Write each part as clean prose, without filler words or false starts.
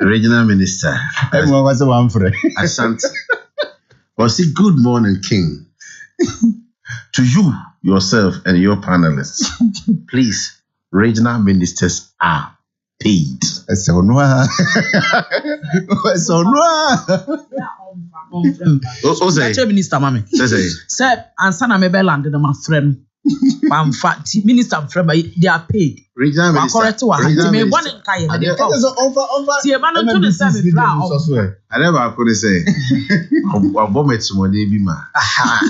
Regional Minister. Everyone was one friend. Asante. Well, say good morning, King. To you, yourself, and your panelists, please, regional ministers are paid. So no. So no. Say minister mami. Say ansana me be land my friend. In fact, minister friend they are paid. Regional minister. Correct wa. Me one in kai me dey talk. See man to the service bra. I never could say. Obomet mo dey bi ma.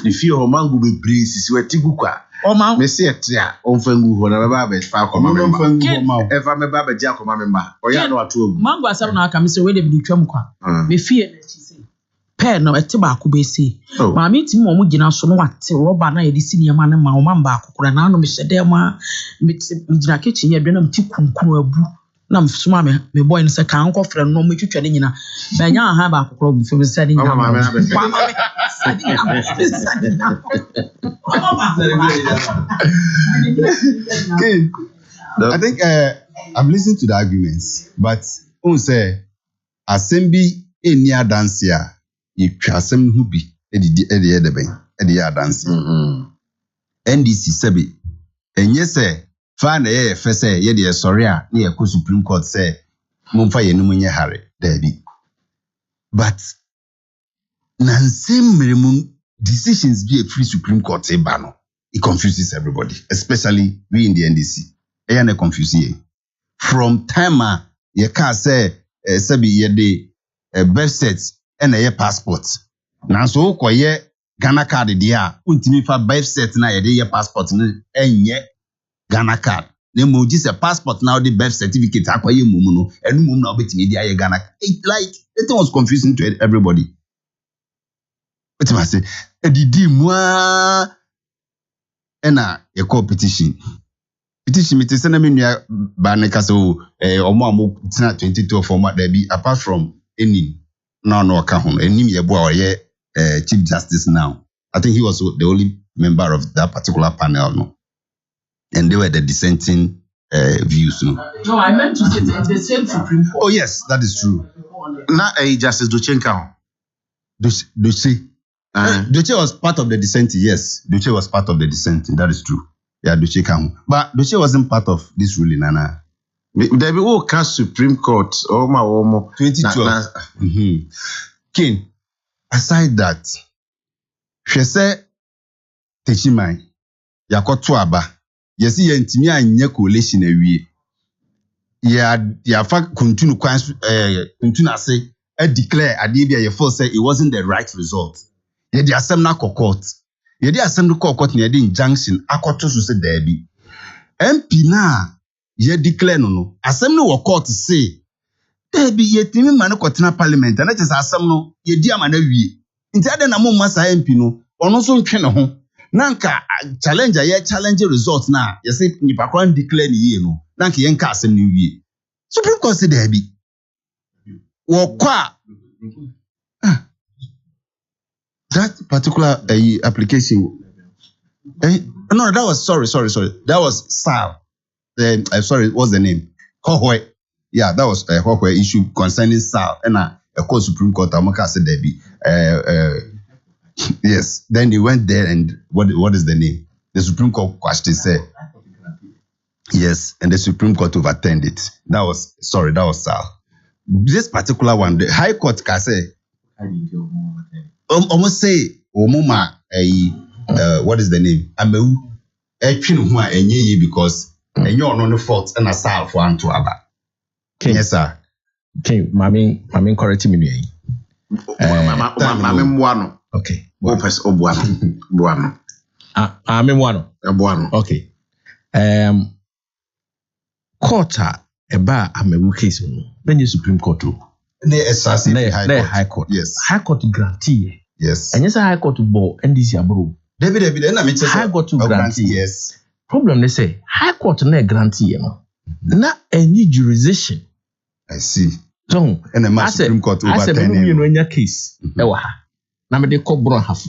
The fear of mango be breeze we tiguka. O man. Me say etia onfangu ho na ba be fa koma member. Efa me ba be dia koma member. Oya no ato ogu. Mango asem na aka me say we dey bi twam kwa. Me fear na chi say. Pen no ete ba ko be say. Ma me ti mo gina so no wate roba na ye di senior man ma o man ba akokora na no me hyede ma me gina kitchen ye na me ti kunkun abu. Na mfuma me boy no say kan nko frɛ no me twetwa ne nyina ba nya ha ba akokoro me feel say nyina ma me I think I'm listening to the arguments, but on say assembly any dance here you asem hu bi edi dance NDC sebi enye say fa na ye fe say ye de sorry a na ye ko Supreme Court say momfa ye no munye hare dabi but nansem meremu decisions be a free Supreme Court e ba no it confuses everybody, especially we in the NDC e na confuse ye from time ye ka say sebi ye de birth set and a passport. Now so koye Ghana card dia untimi fa birth set na ye de passport no enye Ghana card. Ne mo ji se passport now the birth certificate akoye mumu no enu mumu na obetimi dia ye Ghana. Like it was confusing to everybody. What I say edidi moi ena ye competition. Petition me say na me nua ba ne ka so omo tina 22 format there be apart from any no account and him ye Chief Justice now. I think he was the only member of that particular panel, no. And they were the dissenting views, no. No, I meant to say the same Supreme Court. Oh yes, that is true. Na Justice Dochenka. Doche was part of the dissenting. Yes, Doche was part of the dissenting. That is true. Yeah, Doche Kahu. But Doche wasn't part of this ruling, Nana. There be all cast Supreme Court almost 2012. King, aside that, she said, Techimai, yakoto aba, yesi ye ntimi anye coalition ewie. Ya fa continue ase, declare adibia ye first say it wasn't the right result. Ye di asem na court. Ye di asem na court na ye di injunction akoto so se derby. MP na ye declare no asem no court say there be ye timi man kwotena parliament na che asem no ye di ama na wie nti ade na mo masa MP no ono so ntwe ne ho na nka challenger ye challenge result na ye say nipa kwan declare ni ye no na nka ye nka asem ni wie Supreme Court say there be wo kwa that particular application no that was sorry that was SAL. Sorry, what's the name? Hohoi. Yeah, that was a Hohoi issue concerning SAL. And a court Supreme Court, Amaka said there be. Yes. Then they went there and what is the name? The Supreme Court question said. Yes, and the Supreme Court overturned it. That was SAL. This particular one, the High Court can say. Almost say, Omoma, what is the name? Ameu. Because and you're not the fault and a sal for Antuaba. Yes, sir. Okay, Mammy correct me. Okay. Opus Obuano. Buano. Okay. Court a bar Amewu case. Then you Supreme Court. High Court. Yes. High Court grantee. Yes. And yes, High Court ball and this year, bro. David, High Court to grantee. Yes. Problem they say High Court na grantee no. Na any jurisdiction. I see. So and the Supreme Court overturn you know in your case. Ewa ha. Na me de call bron hafu.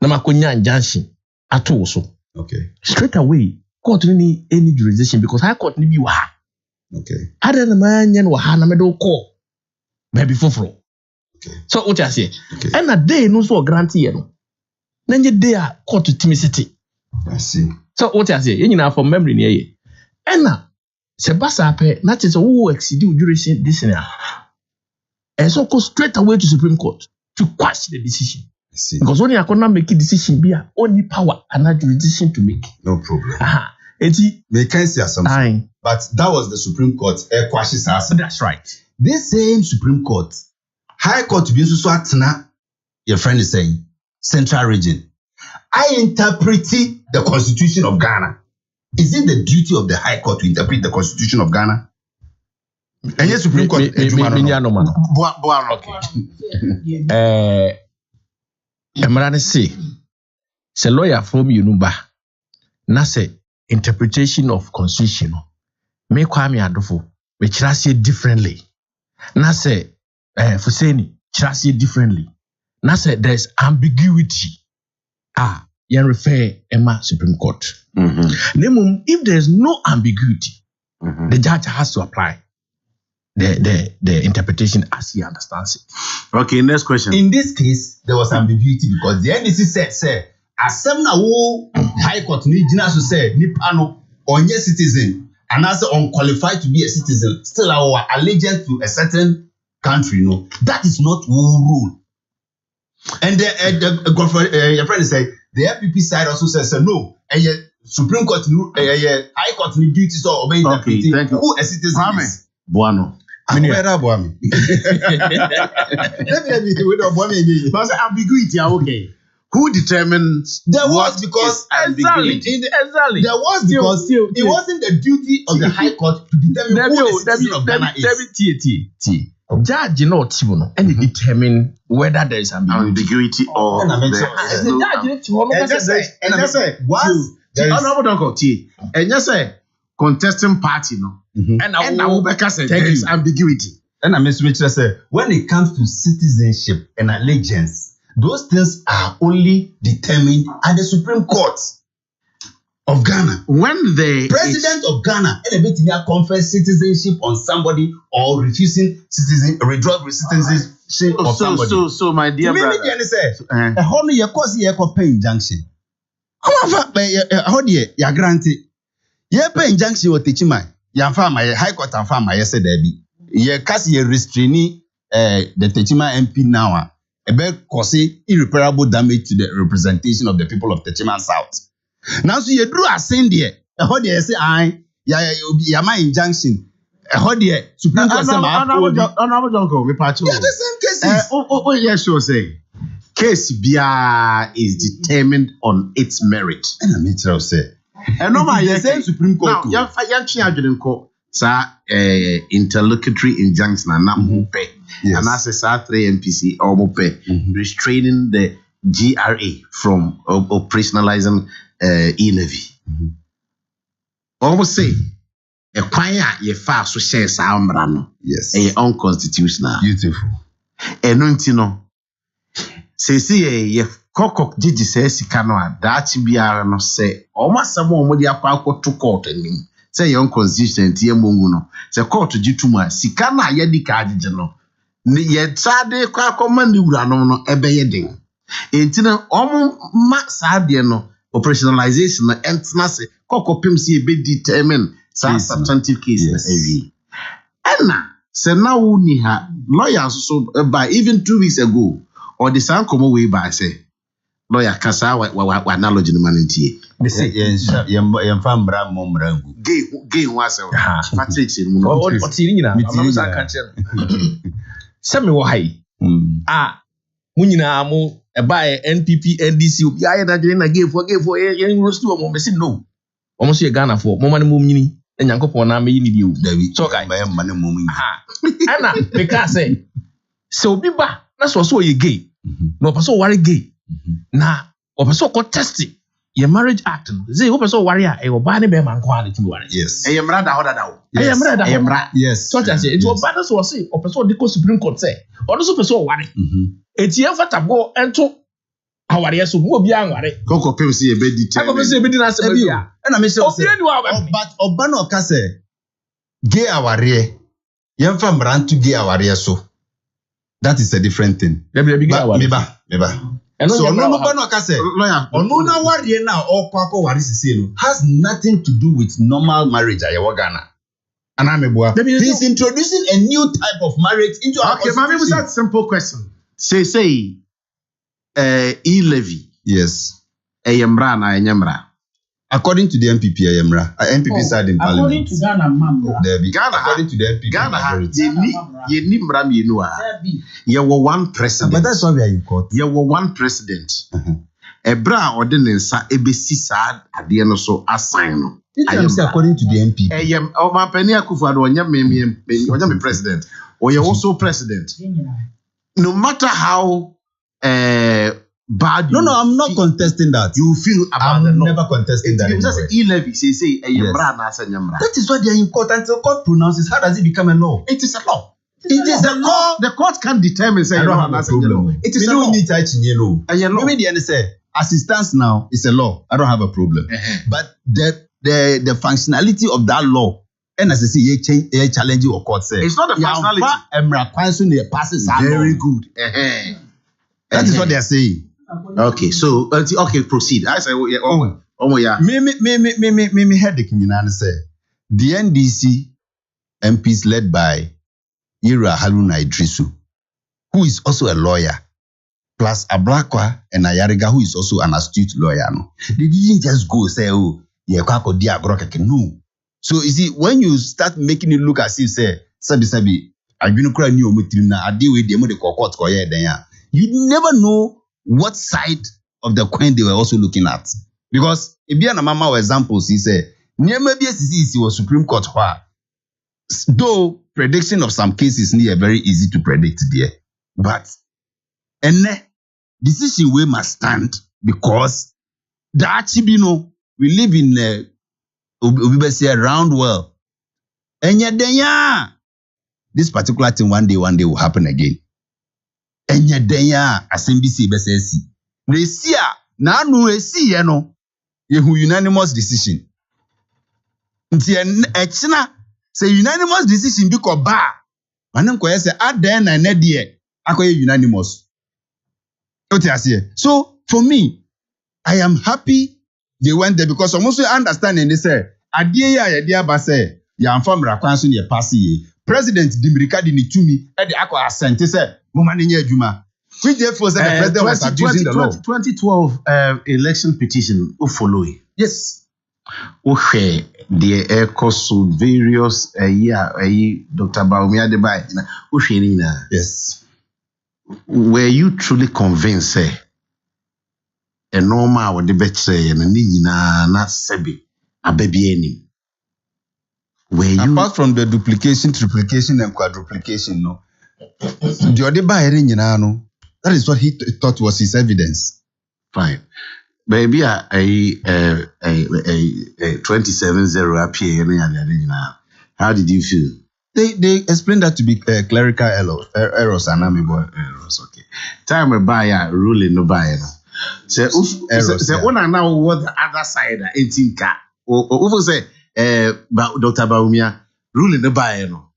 Na makonya injunction ato so. Okay. Straight away court no need any jurisdiction because High Court ni bi wa. Okay. Ada na manyen wa ha na me do call. Baby foforo. Okay. So what you say? Okay. And a day no so grant ye no. Na nye day a court to Timicity. I see. So what you say? You know from memory near ye. And na se basa pe na che who exceed jurisdiction. And so go straight away to Supreme Court to question the decision. I see. Because only I cannot make a decision be only power and not jurisdiction to make. No problem. They can say something. But that was the Supreme Court. That's right. This same Supreme Court, High Court to be so atna, your friend is saying, Central Region. I interpret the Constitution of Ghana. Is it the duty of the High Court to interpret the Constitution of Ghana? And yes, Supreme Court. Okay. Emerane say lawyer from Yunuba na say interpretation of constitution me Kwame Adofo me chirase differently na say Fuseni chirase differently na say there's ambiguity you refer Emma Supreme Court. If there's no ambiguity, the judge has to apply the interpretation as he understands it. Okay, next question. In this case, there was ambiguity because the NDC said, as some High Court ni jina so say Nipano onye citizen and as unqualified to be a citizen, still our allegiance to a certain country, no, that is not rule. And your friend say the FPP side also says no, and yet Supreme Court, High Court ni duty so obey interpreting who a citizen is. Buano. Ambiguity, okay. Who determines? There was because ambiguity. Exactly. There was because it wasn't the duty of the High Court to determine who the citizen of Ghana is. Judge no tibuno and determine whether there is ambiguity or and just say contesting party no. And I will say there is ambiguity. And I say when it comes to citizenship and allegiance, those things are only determined at the Supreme Court of Ghana. When the president of Ghana confers citizenship on somebody or refusing withdrawal citizenship of somebody. So my dear brother, how do you cause pay injunction? How you grant it? You pay injunction with Tichima. Yamfa my High Court and farm my said there be. Ye cast ye restraining the Techima MP now. About causing irreparable damage to the representation of the people of Techima South. Now so you drew a sin there. How do you say my injunction? How do you Supreme Court say the same cases. Yes, you say. Case BR is determined on its merit. And I mean to say. And no, the same Supreme Court. Now, interlocutory injunction and Namupe. And as a 3 MPC or Mope, restraining the GRA from operationalizing e-levy. Almost say a choir ye far so shares our brano. Yes. A unconstitutional. Beautiful. And no say ye Kokok Gigi says Sikanoa, that biara no say, almost some more media park to court and me. Say young consistent ye munguno. Say court to Jituma, Sikana yedika jano. Yet Sade Kwakomandi Urano ebe yeding. Intina max adiano operationalization and snase Koko Pimsi be determined some substantive case heavy. Anna, say now niha lawyers so by even 2 weeks ago, or the sound come away by say. Lawyer Kasa wa analogy no manentie. Me say yen fam bra momrangu. Gay was Patrick in muno. O ti nyina am sa kan che. Se me wo hai. Mu nyina mo e ba NPP NDC obi aye da dwene na gay for yen roast wo mo me say no. O mo so ye Ghana for mo man mo nyini. Enyankopon na me yini bi o. David. So guy. Ba man mo nyini. Ana me ka say. So obi ba na so ye gay. No person worry gay. Na opeso ko test your marriage act say opeso worry e oba ne be man ko an timi worry yes e yemra da hoda da o e yemra yes so that say it oba so say opeso de ko Supreme Court say ono so opeso worry etie fata go ento aware so mo obi an worry Koko pem say e be determine Koko pem say e be di na se be e na me say but oba no ka say gay aware, yemfa mrantu gay aware so. That is a different thing. Meba. So no ka say lawyer ono na ware na okwako ware sisi no has nothing to do with normal marriage ayewo Ghana. He's introducing a new type of marriage into our constitution. Okay, that simple question. Say e-levy. Yes. Eyemra na enyemra. According to the MPP, Ayemra, MPP side in Parliament. According to Ghana, Mamra. According to the MPP, Ghana, ye ni mra mienu a. Ye were one president. But that's why we are in court. Ye were one president. Ebra ordinance ebesi sa ade no so assign no. According to the MPP. My penny Akufo-Addo onya me president. Or you're also president. No matter how bad. No, I'm not contesting that. You feel about the law. I'm never contesting that. Just e-levy, say, That is why they are in court until court pronounces. How does it become a law? It is a law. It is a law. The court can't determine. Say, I don't have a problem. It is a law. Maybe the end say, as it stands now, it's a law. I don't have a problem. But the functionality of that law, and as I say, you challenge your court say. It's not the functionality. Very good. That is what they are saying. Okay, so proceed. I say, yeah. Me head the king and say the NDC MPs led by Haruna Idrisu, who is also a lawyer, plus Ablakwa and Ayariga, who is also an astute lawyer. No, they didn't just go say, "Oh, yeah, no." So you see, when you start making it look as if say, "Sabi, I've been crying new mutina, I deal with the court you never know what side of the coin they were also looking at. Because if you have mama examples, he said, maybe was Supreme Court, though prediction of some cases are very easy to predict there. But decision way must stand because the Achibino, we live in a round world. And yet, this particular thing one day will happen again. Enye denya asembisi besesi nesia na anu esi ye no ye hu unanimous decision nti echina say unanimous decision bi ko ba manem ko yese aden na ne de akoye unanimous so for me I am happy they went there because almost understanding they say adie ya ye dia ba say ya amfa mra kwan so ne pass ye president Dimirika di ni tumi e de akọ assent say which therefore said the president was abusing the law. 2012 election petition following. Yes. Okay, the so various Dr. Bawumia Adebayo. Yes. Were you truly convinced? A normal would debate say and na sebi a baby any. Apart from the duplication, triplication, and quadruplication, no. That is what he thought was his evidence. Fine. Maybe a 27-0 appear. How did you feel? They explained that to be clerical errors and errors. Okay. Time by a ruling no buy. Say when I now what the other side 18 car. Or say Dr. Bawumia ruling no buy no.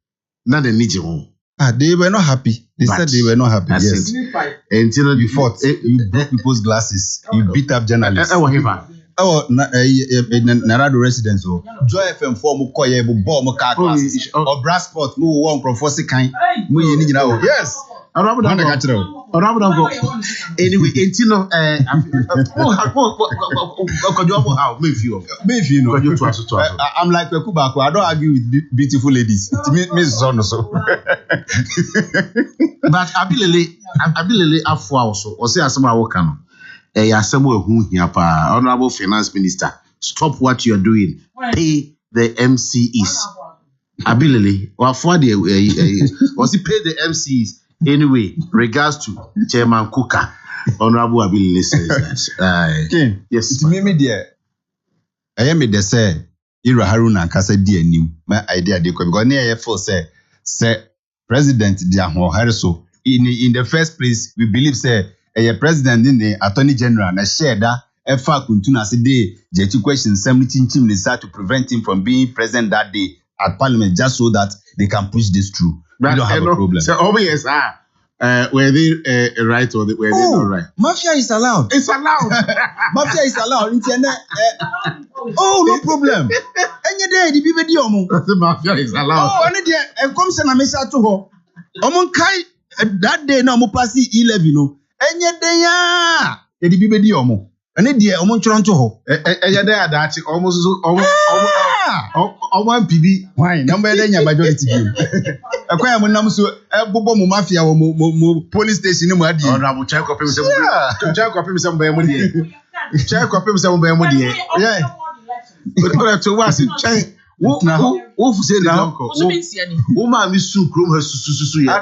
Not the need you. They were not happy. They said they were not happy. Yes. Until you fought. You broke people's glasses. You beat up journalists. Narado residents. Joy FM form koye bu ball mo car classes. Or brass sport mo one prophecy kind. Yes. Anyway, until I'm like Kubako. I don't argue with beautiful ladies. It means so. But Abilele Afua also, or say Asama Wokano, Asamo Hunyapa, Honorable Finance Minister, stop what you're doing. Pay the MCEs. Abilele, or for the was he pay the MCEs? Anyway, regards to Chairman Kuka, Honorable Abilele says that. Yes, it's me, dear. I am the say, Ira Haruna Kasa dear new. My idea, because near for say President Diahmo Harriso. In the first place, we believe say a president in the Attorney General and a share that a fact kuntuna say day, the question 17 to prevent him from being present that day. at Parliament just so that they can push this through. We don't have a problem. So, yes, were they right or were they not right? Mafia is allowed. It's allowed. Mafia is allowed. No problem. Any day, the people do. The mafia is allowed. Oh, any day, and come send a message to her. Kai that day no mo pass 11 no. Any day the people do. Any day trying to ho. Any day that almost PB. Why? Number then majority view. Akwai mo nam so bobo mo mafia mo police station mo adi. Oh, na mo check up him say mo dey. Check up him say mo dey. Yeah. But to was check. Wo say the uncle. Wo ma mi su krom ha su ya.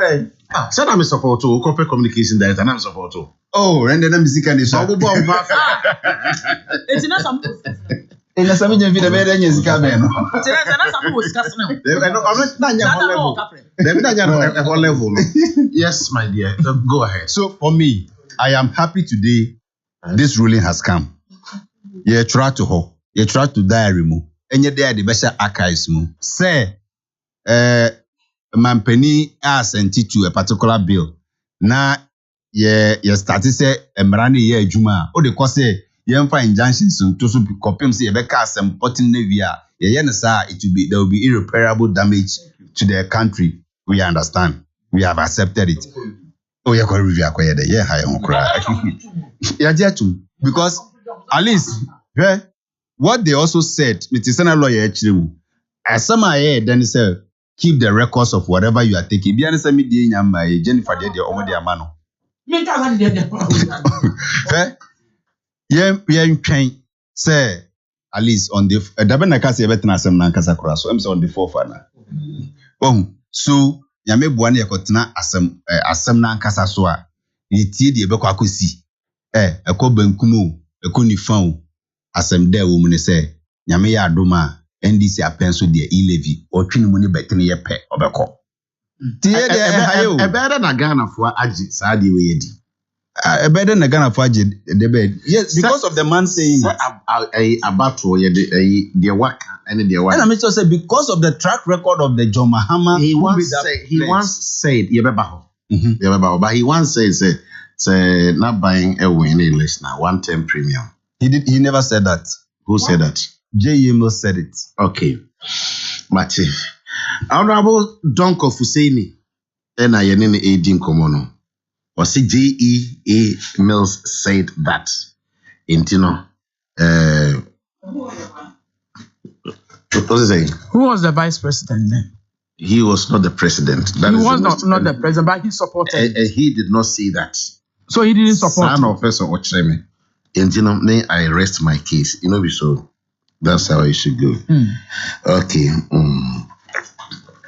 Say na me support o corporate communication director na me support o. Oh, render them music and so bobo mafia. It's not some In the same video, the better is coming. Yes, my dear. Go ahead. So for me, I am happy today. This ruling has come. You try to ho. You try to diary mo. And you there the best archives mo. Say, Mampeni are sent to a particular bill. Now, you started say Emrani ye Juma. Oh, the course Yemfa injunctions to so copy say Rebecca some potting navia. There will be irreparable damage to their country. We understand. We have accepted it. Oh, you can review there. Yeah, I am cry. Yeah, because at least what they also said, Mr. Lawyer as some I then say keep the records of whatever you are taking. Be honest, me Jennifer did your own mano. Yeah, train say at least on the Dabana Kasi Betana Sam Nankasakura, so I'm on the forefront. So Yame Buani Kotna Asam Nankasaswa, Yeti the Bequakusi, a Kobenkumu, a Kunifon, Asam de woman say, Yamea Duma, NDC a pencil de e-levy, or Trinimuni Betany a pet or Beko. A better than Ghana for Aji Sadi Wedi. Better than Ghana for the bed. Yes, because of the man saying a battle, their work and their work. And I mean to say because of the track record of the John Mahama, he once said, but he once said, say not buying a winning list now, 110 premium. He never said that. Who said that? J.M. said it. Okay. Mati. Honorable Donko Fuseni, and I am in the 18 Komono. Was J.E.A. Mills said that Intino what was he saying? Who was the vice president then? He was not the president. He was not the president, but he supported. He did not say that. So he didn't support. Son of Professor Ocheme. Intino, I rest my case. You know, so that's how it should go. Okay.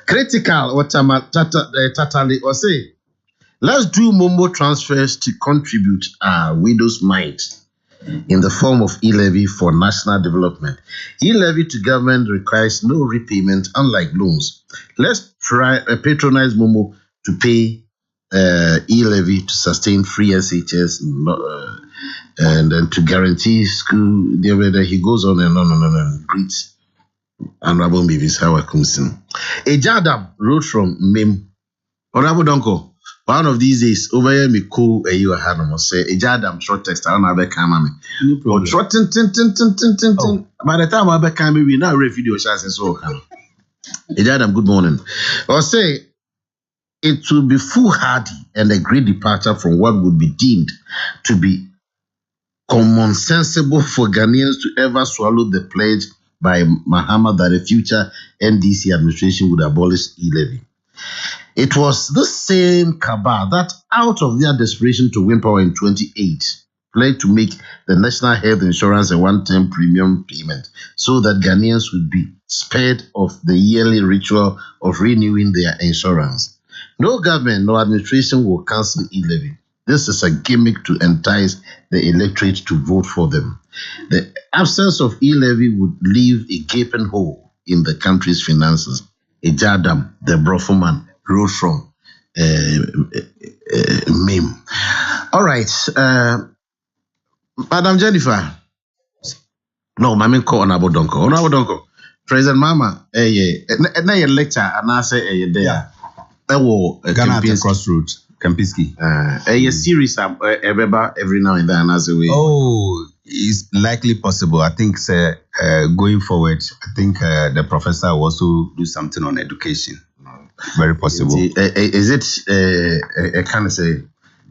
Critical. What Tatali or say? Let's do Momo transfers to contribute our widow's mite in the form of e-levy for national development. E-levy to government requires no repayment, unlike loans. Let's try patronize Momo to pay e-levy to sustain free SHS and then to guarantee school. He goes on and on and on and greets Honorable Mavis Howard Kumsin. Ejadam wrote from Mim. Honorable Donko. One of these days, over here, me call a you had almost say, a jadam short text, I don't have a camera. Or short tin. By the time I became me, we now read video shots and so on. A jadam, good morning. Or say, it will be foolhardy and a great departure from what would be deemed to be common sensible for Ghanaians to ever swallow the pledge by Mahama that a future NDC administration would abolish e-levy. It was the same cabal that, out of their desperation to win power in 2008, pledged to make the national health insurance a one-time premium payment so that Ghanaians would be spared of the yearly ritual of renewing their insurance. No government, no administration will cancel e-levy. This is a gimmick to entice the electorate to vote for them. The absence of e-levy would leave a gaping hole in the country's finances. Ejadam, the Brofoman, wrote from Mim. All right. Madam Jennifer. No, Mami call Honorable Donko. Honorable Donko, President Mama, na your lecture and I say there. That will Ghana at the crossroads, Kempinski. A series every now and then as a way. Oh, it's likely possible. I think going forward, I think the professor will also do something on education. Very possible. Is it kind of say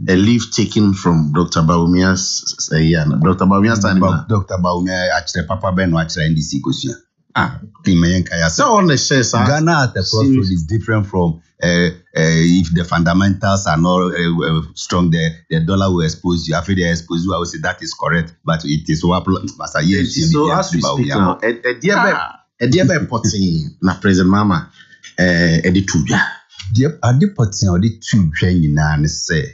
a leaf taken from Dr. Baumia's Dr. Baumia's time? Dr. Baumia actually Papa Ben actually NDC question. So on the says Ghana at the crossroads is different from if the fundamentals are not strong, the dollar will expose you. After they expose you, I will say that is correct, but it is what Master Yes. So as we speak now, a dear potting na President Mama edituja. Dear adi potting or the two train na say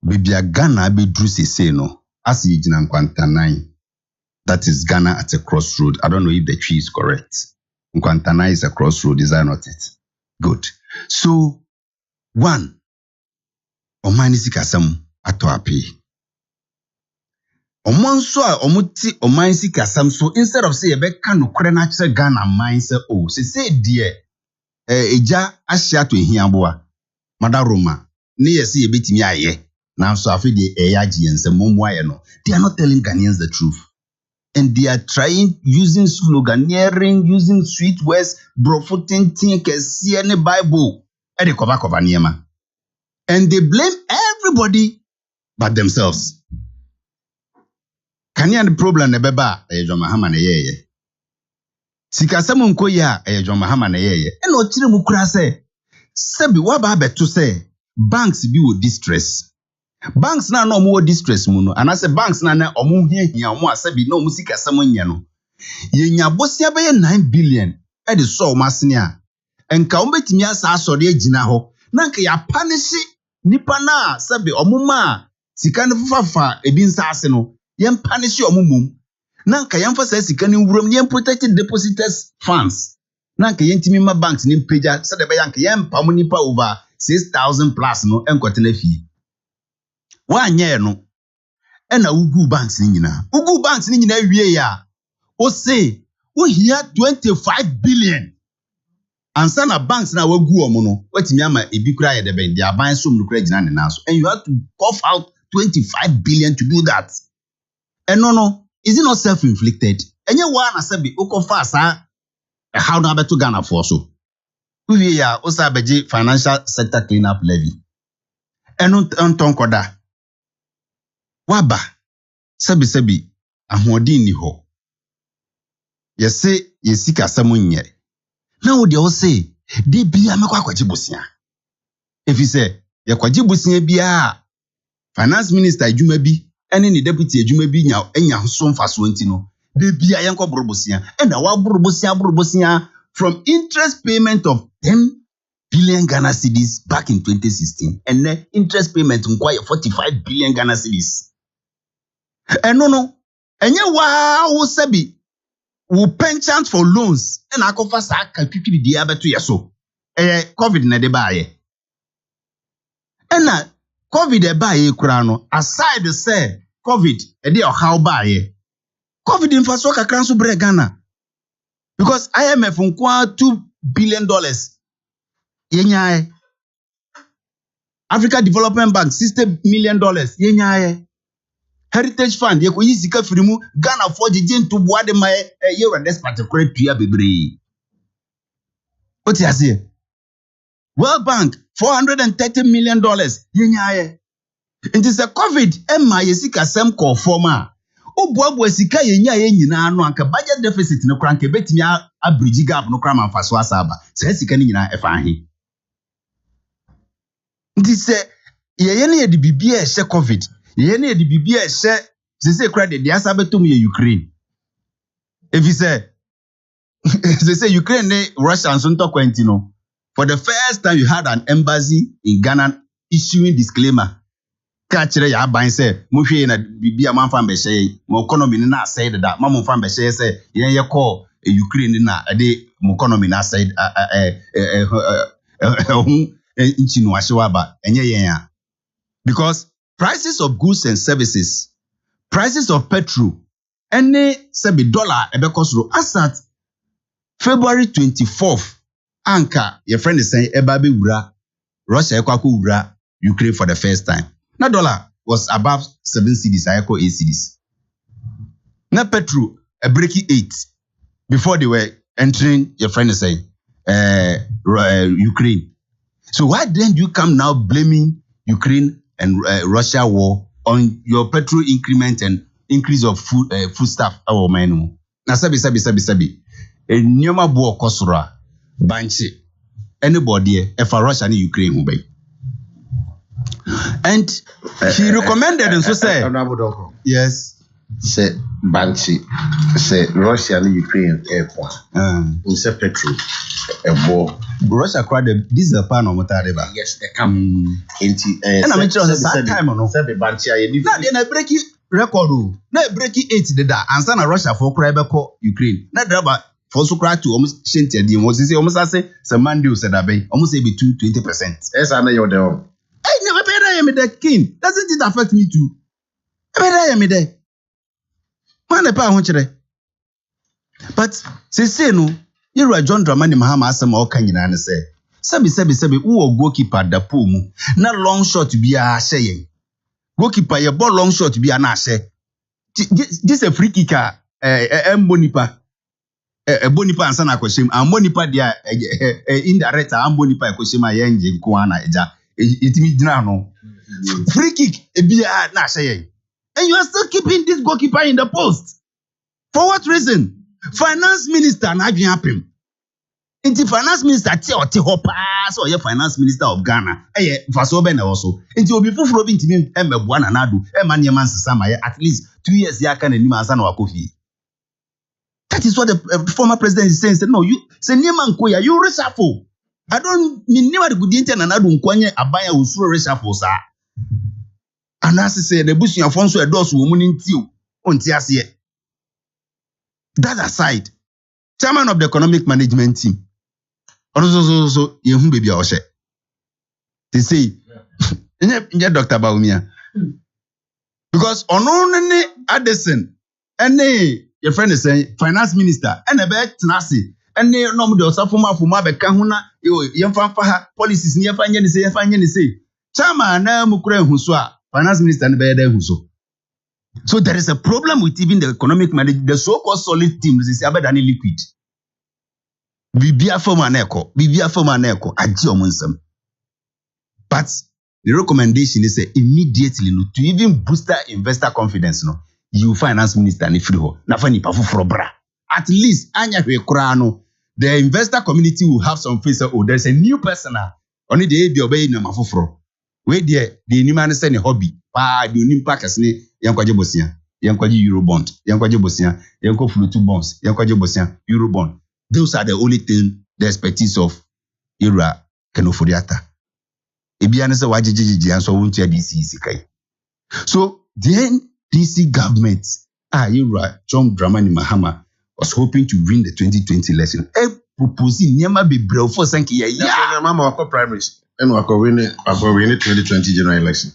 baby Ghana be drusi say no as yijina nkwanta 9. That is Ghana at a crossroad. I don't know if the tree is correct. Nkwantana is a crossroad, is that not it? Good. So, one, Omanisi kasam ato api. Omanso a omuti Omanisi kasam. So instead of say yebeka no kure na chire Ghana mind say oh say dear eja ahyia to ehiaboa mada Roma ne yesi yebetimi aye na so afi de eyaji ense momo aye no. They are not telling Ghanaians the truth. And they are trying using sloganeering, using sweet words, brofoting think see any Bible. And they cover niema. And they blame everybody but themselves. Can you the problem nebeba John Mahama na yeye? Sikasemu nko ya John Mahama na yeye. And ochire mu kura say sebi waba beto say banks be with distress. Banks na no more distress muno and I say banks na omu hia omu asabi na omu sika samonya no ye nya bosia be 9 billion e de so omu asene a enka omu betimi asa asore agina ho na nka ya punish nipa na sabi omu ma sika ne fufafa ebi nsa ase no ye punish omu mum na nka ya mfa sa sika ne wuram ye protected depositors funds na nka ye ntimi ma banks ni peja se de be ya nka ye mpam nipa over 6,000 plus no enkote na fi wanye no ena ugu banks ni nyina wie ya o say wo hia 25 billion ansa na banks na wagu omo no watimi ama ebi kura ye de ben dia ban som no kura gina ne na so and you have to cough out 25 billion to do that and no is it not self-inflicted enye wa na sabi ukofa asa how na beto Ghana for so wie ya o sa beji financial sector clean up levy eno ntonkoda waba sabi ahoɔden ni ho yɛse yɛsika samu nyɛ na wo de wo se de bia mekɔ akɔgye bosia efi sɛ yɛkɔgye bosia bia finance minister adwuma bi ɛne ne deputy adwuma bi nya so mfaso nti no de bia yɛnkɔ boro bosia ɛna wa boro bosia from interest payment of 10 billion Ghana cedis back in 2016 and then interest payment nkwa 45 billion Ghana cedis. And no, and you wow, sabi, we penchant for loans, and I cover sack and quickly the other to yaso. COVID na de baye. And na COVID de baye kurano, aside the say COVID, a day or how baye. COVID in Fasoka Kransu Bre Ghana. Because IMF unkwa $2 billion. Yenyae. Africa Development Bank, $60 million. Yenyae. Heritage Fund, yeko yi sika firimu Ghana for jeje to boade ma ye were despite credit tuya bebre. What you say? World Bank $430 million. Yenyaye. It is a COVID emma ye sika sem call forma. O boabo sika yenyaye nyina no anka budget deficit no kranke betimi a bridge gap no kra manfaso asaba. Se sika ni nyina efa ahe. Nti se ye ne ye de bibia e she COVID. Ye ne de bibia ehye se credit the asa betum ye Ukraine. If you say they say Ukraine ne Russia and so kwentino. For the first time you had an embassy in Ghana issuing disclaimer. Ka kire ya ban say mo hwe na bibia manfa mbehye mo economy na said that ma mo fa mbehye say ye call Ukraine na de mo economy na said nchinu ahyewa ba enye yen a. Because prices of goods and services, prices of petrol, any $7 ebekosro as at February 24th, anka your friend is saying Ebabe Ura, Russia Akoko Ura, Ukraine for the first time. Na dollar was above 7 cedis, Ayako 8 cedis. Na petrol a breaking 8 before they were entering your friend is saying Ukraine. So why then you come now blaming Ukraine and Russia war on your petrol increment and increase of food stuff? Oh man, na sabi. Nyoma bo kosura banchi anybody if Russia and Ukraine will be. And he recommended and so say yes. Say Banshee, say Russia and Ukraine airport. We say petrol, a war. Russia cried this is a pan of Motadeva. Yes, they come. And I'm interested that time or no. Say Banshee, now then I break it record. Now break it 8 the da and send Russia for Krabako Ukraine. Now draba for so cry to almost shinted the almost say almost say some man do said abe almost say between 20%. Yes, I know you're there. I never paid I am the king. Doesn't it affect me too? I am there. But say no, you are John Dramani Mahama Asama or Kanyana and say, Sabi, who goalkeeper da poom, not long shot to be a saying. Goalkeeper, your ball long shot to be an ashe. This a free kicker, Bonipa, a Bonipa and Sana Koshim, and Bonipa, dia indirect, and Bonipa Koshima Yang, Kuana, it me drano. Free kick, a beer, not saying. And you are still keeping this goalkeeper in the post. For what reason? Finance minister na adwen apem. Inti finance minister te hopa so ye finance minister of Ghana. Faso be na also. Inti obi fufuro bi ntimi emebua na nadu. Ma niam nsesa ma ye at least 2 years ya kan anim ansa na wakofi. That is what the former president is saying. Say no, you say niam nkoya you reshuffle. I don't mean never the good intent na nadu nkwanye abaya usuro reshuffle sa. And as I say, the bush your phone so a doors woman in tiu on tiasie. That aside, chairman of the economic management team. Also, you baby oshe. They say, Dr. Baumia. Because on only Addison, and your friend is saying finance minister, and a bet nasi, and they no more suffer for my kahuna, you fanfa policies near Fanyan say, Chairman, na mukure huswa. Finance minister and Bede Huso. So there is a problem with even the economic management, the so-called solid team is abadani liquid. Bibia forma neko, aji omunsem. But the recommendation is immediately to even boost investor confidence no. You finance minister ni free ho. Na fani pafu frobra. At least anya hwe kura no. The investor community will have some face. Oh, there's a new person now. Only the ABI obey na mafufro. We there the new man say a hobby. The new packers ni yankwaje bosia, yankwaje Eurobond, yankwaje bosia, yanko flutu bonds, yankwaje bosia, Eurobond. Those are the only thing the expertise of Ira Kenoforiata. Ebiane se wajijiji anso wuntia DC kai. So the DC government, Ira John Dramani Mahama was hoping to win the 2020 election. Proposing nyama be brel for sanki ya. Mama wako primaries. And we win 2020 general election.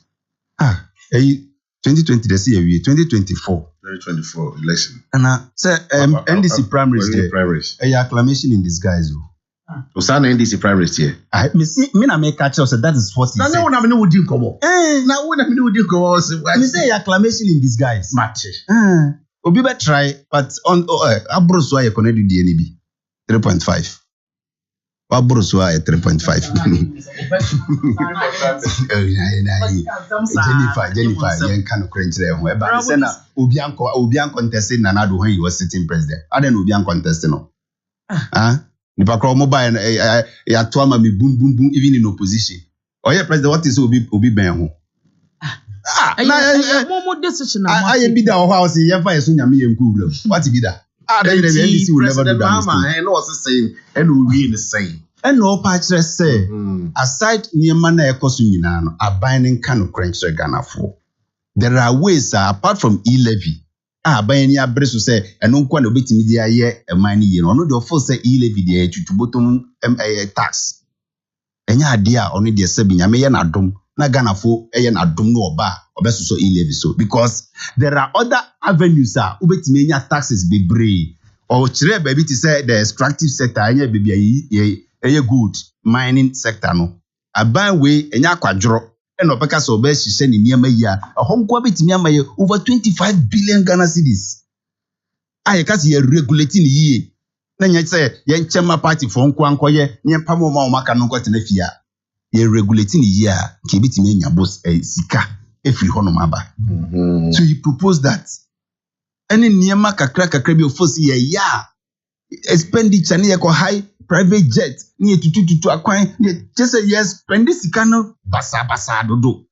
2020 this year, 2024 election. And say NDC primaries there. Primaries. Acclamation in disguise. Osana NDC primaries here. Me na make catch us that is what he said. Na na me no wudi nkomo. Na wona me no wudi nkomo say. Me say acclamation in disguise. Match. Obi be try but on abroso aye connect the NB 3.5. Abroso aye 3.5. Jennifer, yen kan krenchre ho. E ba say na obi an contesting na do when he was sitting president. Aden obi an contesting no. Nipa kro mobile ya to ama me boom even in opposition. Oye president what is obi ben ho. Mo decision na I be that house yen fa yeso nyame yen ku wura. What be that? Then the NDC will never do that. And what's saying and we in the same. And no patchere say aside niema na ekoso nyina no aban nka no krenchre Ghana for. There are ways apart from e-levy. Aban ni abreso say eno nkwa na obetimi dia ye eman ni ye no no dey say e-levy dey tutubotom tax. Enya ade a ono dey sabi nyame ye na dom na Ghana for ye na dom no oba obeso so e-levy so because there are other avenues obetimi enya taxes bebre. or chire baby to say the extractive sector anya baby a good mining sector no aban we enya kwadworo and opeka so be hihye ne niam yi a honko betimi amaye over 25 billion Ghana cedis aye ka se regulating yi na nya say ye nchema party for nko ankoye ne pamo ma o maka no nko tena fia ye regulating yi a ke betimi anya boss sika every hono aba. So he proposed that any niema kakra bi ofosi ye ya expenditure ne ye ko high private jet ni tutu akwan ni just say yes spend sika no basa dodo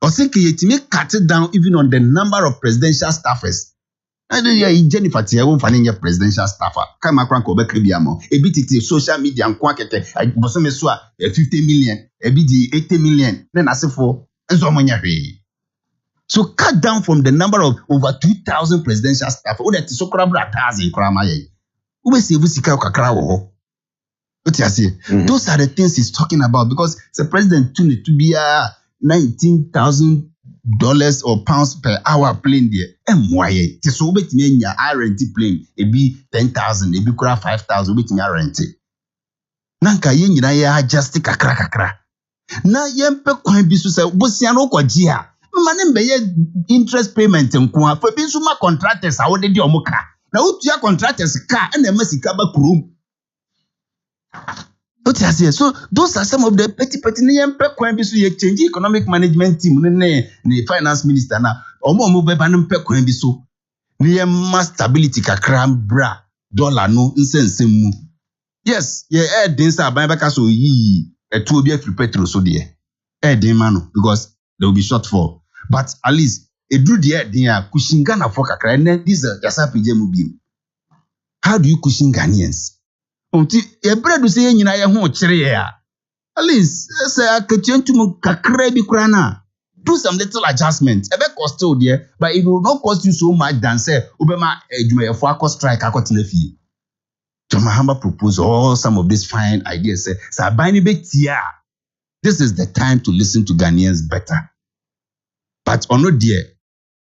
o say ke yetimi cut down even on the number of presidential staffers and Jennifer Tia won fa ne presidential staffer kama kwan ko be kribia mo e bi titi social media nko akete boso me so a 50 million e bi di 80 million na asefo enzo mo nya hwe. So cut down from the number of over 2,000 presidential staff. O that so krabra 1,000 krama ye. We save sika kakra wo ho. What you say? Those are the things he's talking about because the president to be $19,000 or pounds per hour plane there. Mwaye. Ti so betimi nya rent plane e bi 10,000 e bi kura 5,000 betimi rent. Nanka ye nyina ye adjust kakra. Na ye mpe kwan bi so say bosia no kwaji a mane mbeye interest payment nko a fa bi so ma contractors a wo de omuka na utua contractors ka na masika ba kurum. What you say? So those are some of the petty niyempe kwan bi so ye change economic management team ne finance minister na omo be ba ne mpe kwan bi so niyemma stability kakra bra dollar no nsensem mu. Yes, ye din sa ban beka so yi etu obi afri petrol so de din mano because there will be shortfall. But at least edru de din a kushinga na for kakra and this yasa pije mu bi. How do you cushion Ghanaians? Unti ebre do say nyina ye ho kire ye a. At least say akatiantum kakra bi kura na. Do some little adjustments. Ebe cost o there, but it will not cost you so much than say obema edwumayefo akọ strike akotena fie. John Mahama proposed all some of these fine ideas. Say bani betia. This is the time to listen to Ghanaians better. But ono dear,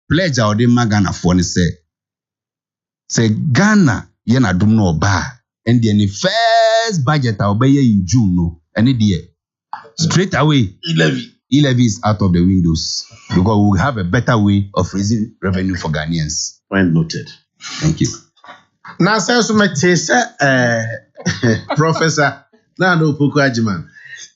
pledge our de Ghana for ni say Ghana ye na dum no ba and the first budget I obey in June no any dear straight away e-levy is out of the windows because we will have a better way of raising revenue for Ghanaians. Point noted. Thank you. Now say so much Professor Nando Pukwajman.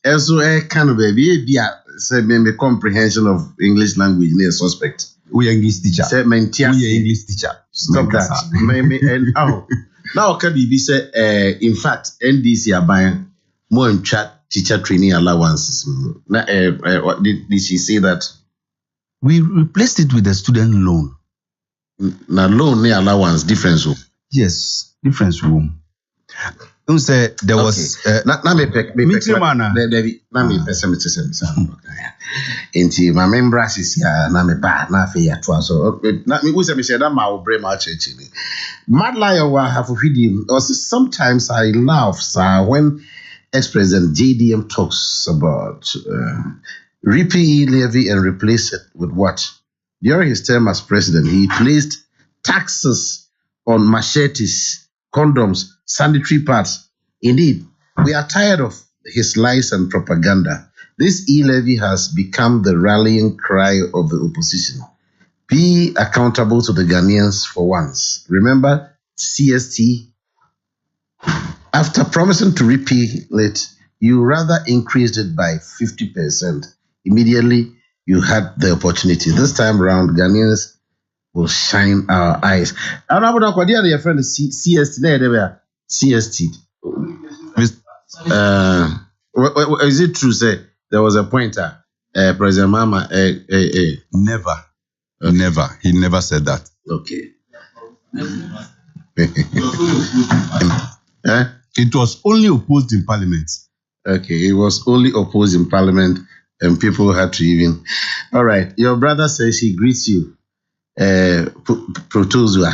Also kind of be say me comprehension of English language near suspect. We are English teacher. Say we are English teacher. Stop that. And now can be say in fact NDC are buying more in chat teacher training allowances. Did she say that? We replaced it with a student loan. Now loan near allowance difference. Yes, difference room. You say there was na me pek enti my members is ya na me ba na fe ya to so na me say me say that my brain ma church ni mad lion wa have him also sometimes I laugh sir when ex-president JDM talks about repeal levy and replace it with what during his term as president he placed taxes on machetes, condoms, sanitary pads. Indeed, we are tired of his lies and propaganda. This e-levy has become the rallying cry of the opposition. Be accountable to the Ghanaians for once. Remember CST? After promising to repeal it, you rather increased it by 50%. Immediately, you had the opportunity. This time around, Ghanaians will shine our eyes. I don't know what your friend CST there. CST. Is it true? Say there was a pointer. President Mama. Never. Okay. Never. He never said that. Okay. It was only opposed in Parliament. Okay, it was only opposed in Parliament, and people had to even. All right, your brother says he greets you. Protozoa.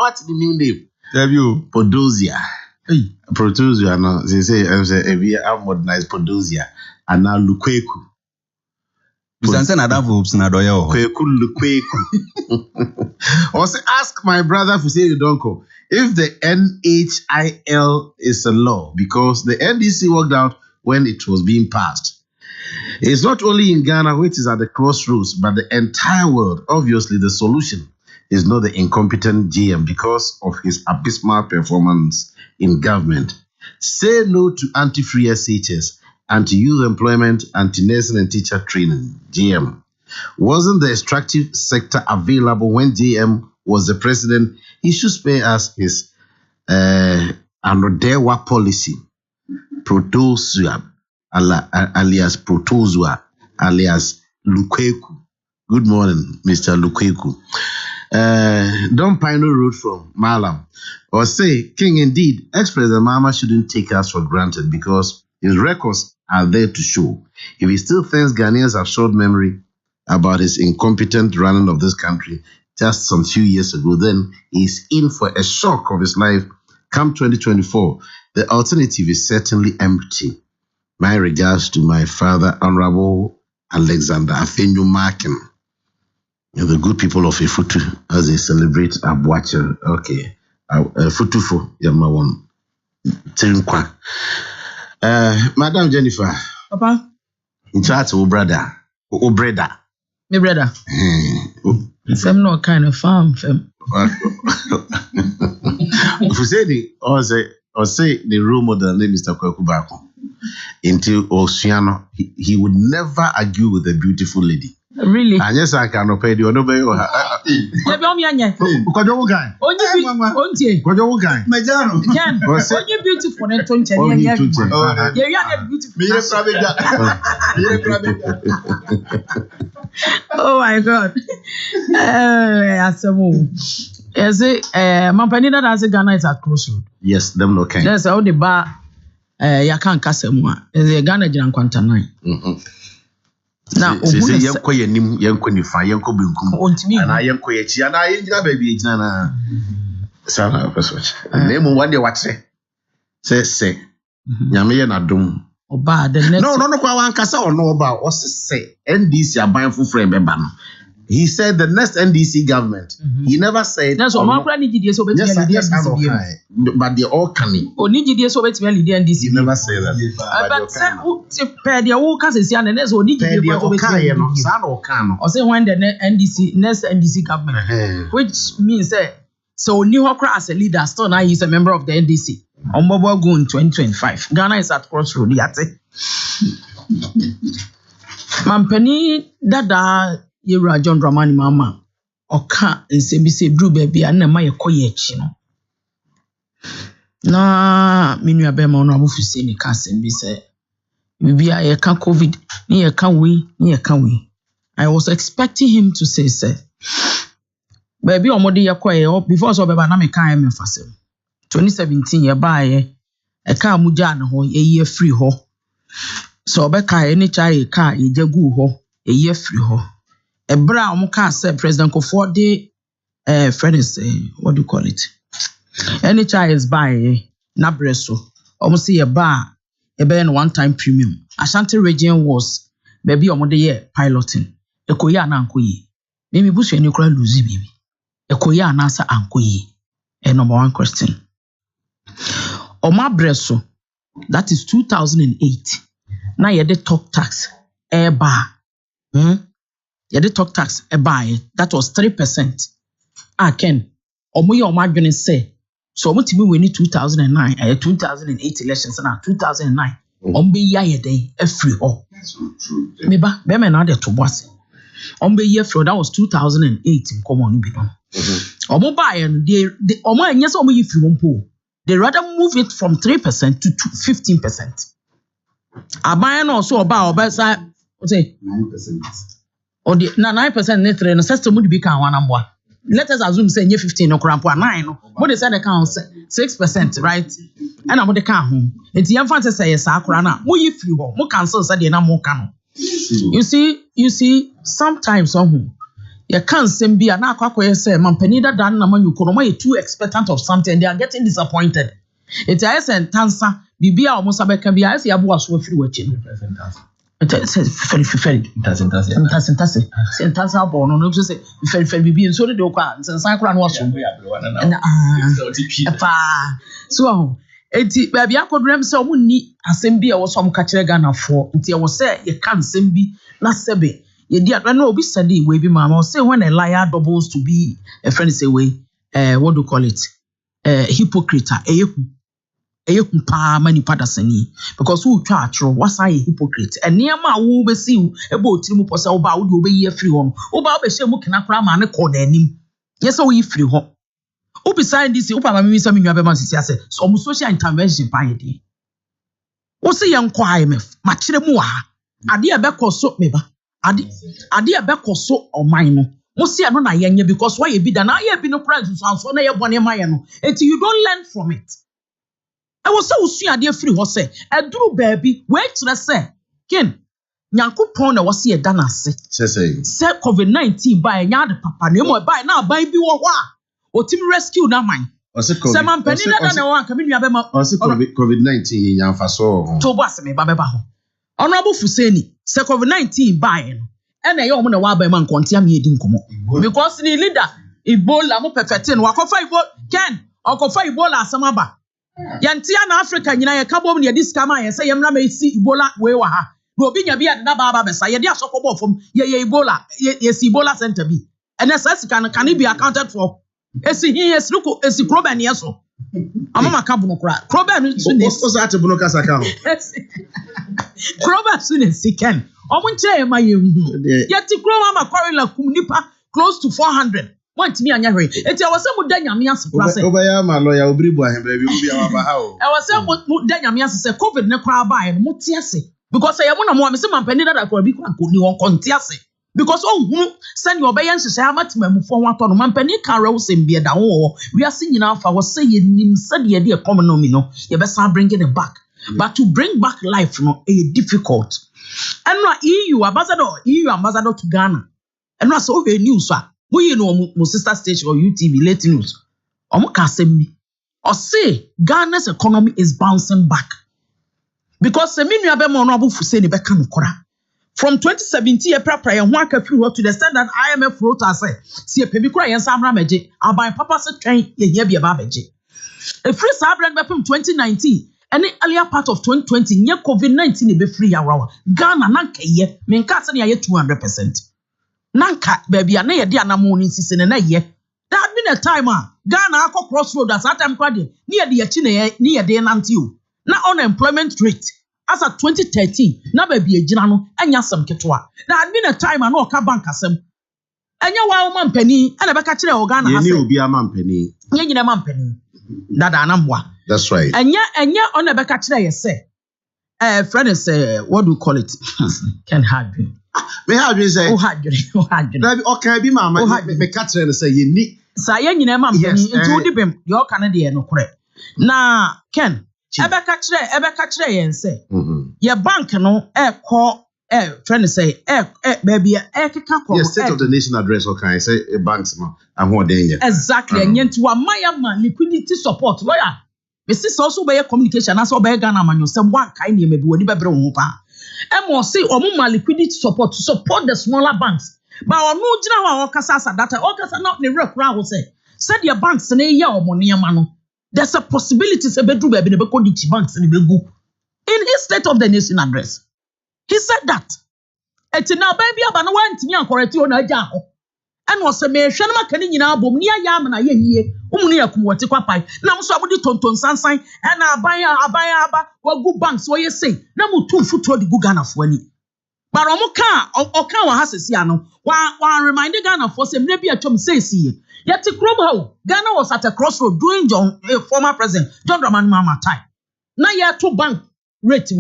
What's the new name? Have you Podosia? Hey, Protozoa. No, they say we are modernized Podosia, and now Lukweku. Bisanse na da for sinadoyo. Kweku. Also ask my brother Fuseni Donko if the NHIL is a law, because the NDC worked out when it was being passed. It's not only in Ghana, which is at the crossroads, but the entire world. Obviously, the solution is not the incompetent GM because of his abysmal performance in government. Say no to anti-free SHS, anti-youth employment, anti-nursing and teacher training, GM. Wasn't the extractive sector available when GM was the president? He should spare us his Anodewa policy, Protosua, alias Protosua, alias Lukweku. Good morning, Mr. Lukweku. Don Pino Road from Malam. Or say, King, indeed, ex-President Mama shouldn't take us for granted because his records are there to show. If he still thinks Ghanaians have short memory about his incompetent running of this country just some few years ago, then he's in for a shock of his life come 2024. The alternative is certainly empty. My regards to my father, Honorable Alexander Afenyo Markin, and the good people of Ifutu as they celebrate Abuache. Okay. Futufo, Yamawon. Tinkwa. Madam Jennifer. Papa? In chat, brother. Brother. My brother. I'm not kind of farm. If you say or say the role model name Mr. Kwekubako until Oceano, he would never argue with a beautiful lady. Really? And yes, I can pay you. No, Onye beautiful and oh my God. Yes, Mampanida as a Ghana is at crossroad. Yes, them no kind. That's all the bar Yakan Kasemwa is a Ghana Jan Quanta 9. Now, say yanko yenim yanko nifa yanko binkum ana yanko yechi ana yinjina baby yinjina na sana person name one day what say nyame ye na dom oba the next no kwa wan kasa ono oba o say NDC aban fufure beba no. He said the next NDC government. He never said. That's what Mark NDC so yes, but they all can. Oh, NDC so NDC. He never say that. But say the whole case is here. There's only NDC or say when the next NDC government, which means so New York as a leader, still now he's a member of the NDC. On Bobo go in 2025. Ghana is at crossroad. Yate. Mampeni dada. Yera John Dramani Mama oka nse bi se bru baby an na ma yekoye echi no na menu abema ono abofuse ni kasem bi se bibia ye ka covid ni ye ka we I was expecting him to say baby omode yekoye before so beba na me kan me fasem 2017 ye ba ye e ka muja na ho ye ye free ho so be ka ye ni cha ye ka ye jagu ho ye free ho. Ebra omuka say President Kofo de friend is what do you call it? Any child is buy na breso. Almost see a bar a one time premium. Ashanti region was baby omode ye piloting. Ekoya na ankoyi. Mimi busu eni kura lose baby. Ekoya na asa ankoyi. Number one question. Oma breso that is 2008. Na ye de talk tax bar. You did talk tax a buy that was 3%. Ken, omo ye omadwene say so omo timi we ni 2009 2008 elections na 2009 ombe ya ye dey free ho. Me ba be me na dey to boss. Ombe ye free that was 2008 in common bi no. Omo buy and they omo anya so omo ye free mpo. They rather move it from 3% to 15%. Aban no so oba say 9%. Or the 9% net rate, no system would be can one number. Let us assume say 15 no crampo 9 no. What they say the count 6%, right? And I'm the count. It's young fancy say sakura na. Mo you free mo cancel say na mo can. You see sometimes you can't send be na akwa say mampanida dan na man you kono you too expectant of something they are getting disappointed. It's a sense tansa bibia almost abeka bia say abu aso free wachi. Ntase abono no so say feri bibi nso de okwa nsensan kra no so so enti baabi akodrem se omunni asem bi e wo so ka kire Ghana fo nti e wo se ye kan asem bi na sebe ye di adwa na obi sade we bi mama o say when a liar doubles to be a friend say we what do you call it hypocrite eyeku pa mani padasani because who twa atro wasa ye hypocrite enema wo be si ebe otirimu posa wo ba wo de obeyi afiri ho wo ba wo be hye mu kena kra ma ne ko na anim yesa wo yi firi ho wo beside this wo pa ma mi sa mi nwa be man sisi ase so mo social intervention pa ye de wo se ye nko IMF ma kire mu wa ade e be koso me ba ade e be koso oman no mo se no na ye nya because why ye bi da na ye bi no price so na ye bone ma ye no until you don't learn from it. I was so soon a free was say, I drew baby, wait to say, Ken, Yankupon was here done as say COVID-19 by a yard papa, no more by now, baby or what? Team rescue now mine. Some penny than one coming COVID-19 yan faso. To was me, Baba. Honorable Fuseni, say COVID-19 buying, and I own a wild by man contiam ye didn't come because the leader, Ebola, mo perfecting, Wakofa Ken, or Kofa Ebola, Samaba. Yantia na Africa nyina ye kabom ne di skama ye say yemra me si Ebola we wa ha no obi nya bia na baba besa ye di asokobọ fom ye Ebola ye si Ebola center bi ene sasi can be accounted for esi hi esiruko esi kroben ye so amama ka bunu kra kroben su ne so ati bunu kasa ka ho kroben su ne siken omo nche ye ma ye hu ye ti kroma ma kwarela kum nipa close to 400 want me anya hwe eti awose mu da nyame asefra se obaya ma lawyer obribu ahen bra bi obi awaba ha o awose mu da nyame ase se covid ne kra baa no muti ase because ya mu na mo amese mampani da kra bi kwa koni won konti ase because ohunu send your obeyan hye amatima mu fo wato no mampani ka rewo sem bi da ho we are nyina afa wo se ye nim se de ye economy no ye be sa bring it back but to bring back life no e difficult and no EU ambassador to Ghana and no so we news we know mo sister station or UTV late news. Omo ka sem mi. O say Ghana's economy is bouncing back. Because se minu abe mo no abufu say ne be ka nokora. From 2017 April prayer ho aka free to the standard IMF wrote as say see pe bi kura yen sa amra meje aban papa se twen ye hia bia ba beje. E free sa brand be from 2019 and the earlier part of 2020 nye COVID-19 e be free yawa. Ghana na nka ye me nka se ne ye 200%. Nanka baby na ye de anamo ni sisi ne na ye that been a time Ghana akọ crossroad as that time kwade ni ye de ye chi ni ye de nante o na unemployment rate as at 2013 na baby agina no anya sam ketwa that been a time na oka bank asem anya wa o mampani na be ka kire o Ghana asem ye ni obi amampani ye nyina mampani dada anamwa that's right anya ona be ka kire ye say friend is what do you call it can have you me have you say Dabi okay bi mama me ka kire ne say ye ni sa ye nyina ma mpani nti odi bem ye oka ne de no kore na Ken ebe ka kire ye nse ye bank no ekọ friend say baby keka ko state of the nation address okay say banks no ahoden ye exactly nti wa ma liquidity support lawyer me sis also be communication as obe Ghana manyo say one kai ne mebi woni bebre wo pa emo say omo liquidity support to support the smaller banks but onu gina wa okasa asa data okasa na ne rekura wo say said your banks na ye omo niam no there's a possibility say bedru be ne be ko di banks ne begu in his state of the nation address he said that eti na baby aba na wantimi ankoreti o na aja ho and was a me hwe na maka ni nyina bom ni aya am na ye hie umunu yakum wote kwapai na mso abudi tonton sansan e na aban aba wagu banks wo ye say na mutu futo di Ghana fo ani but oka wa hasesi ano wa remind Ghana for say mre bi atwom say sie yet krom how Ghana was at a crossroad during former president John Dramani Mahama time na ye to bank rate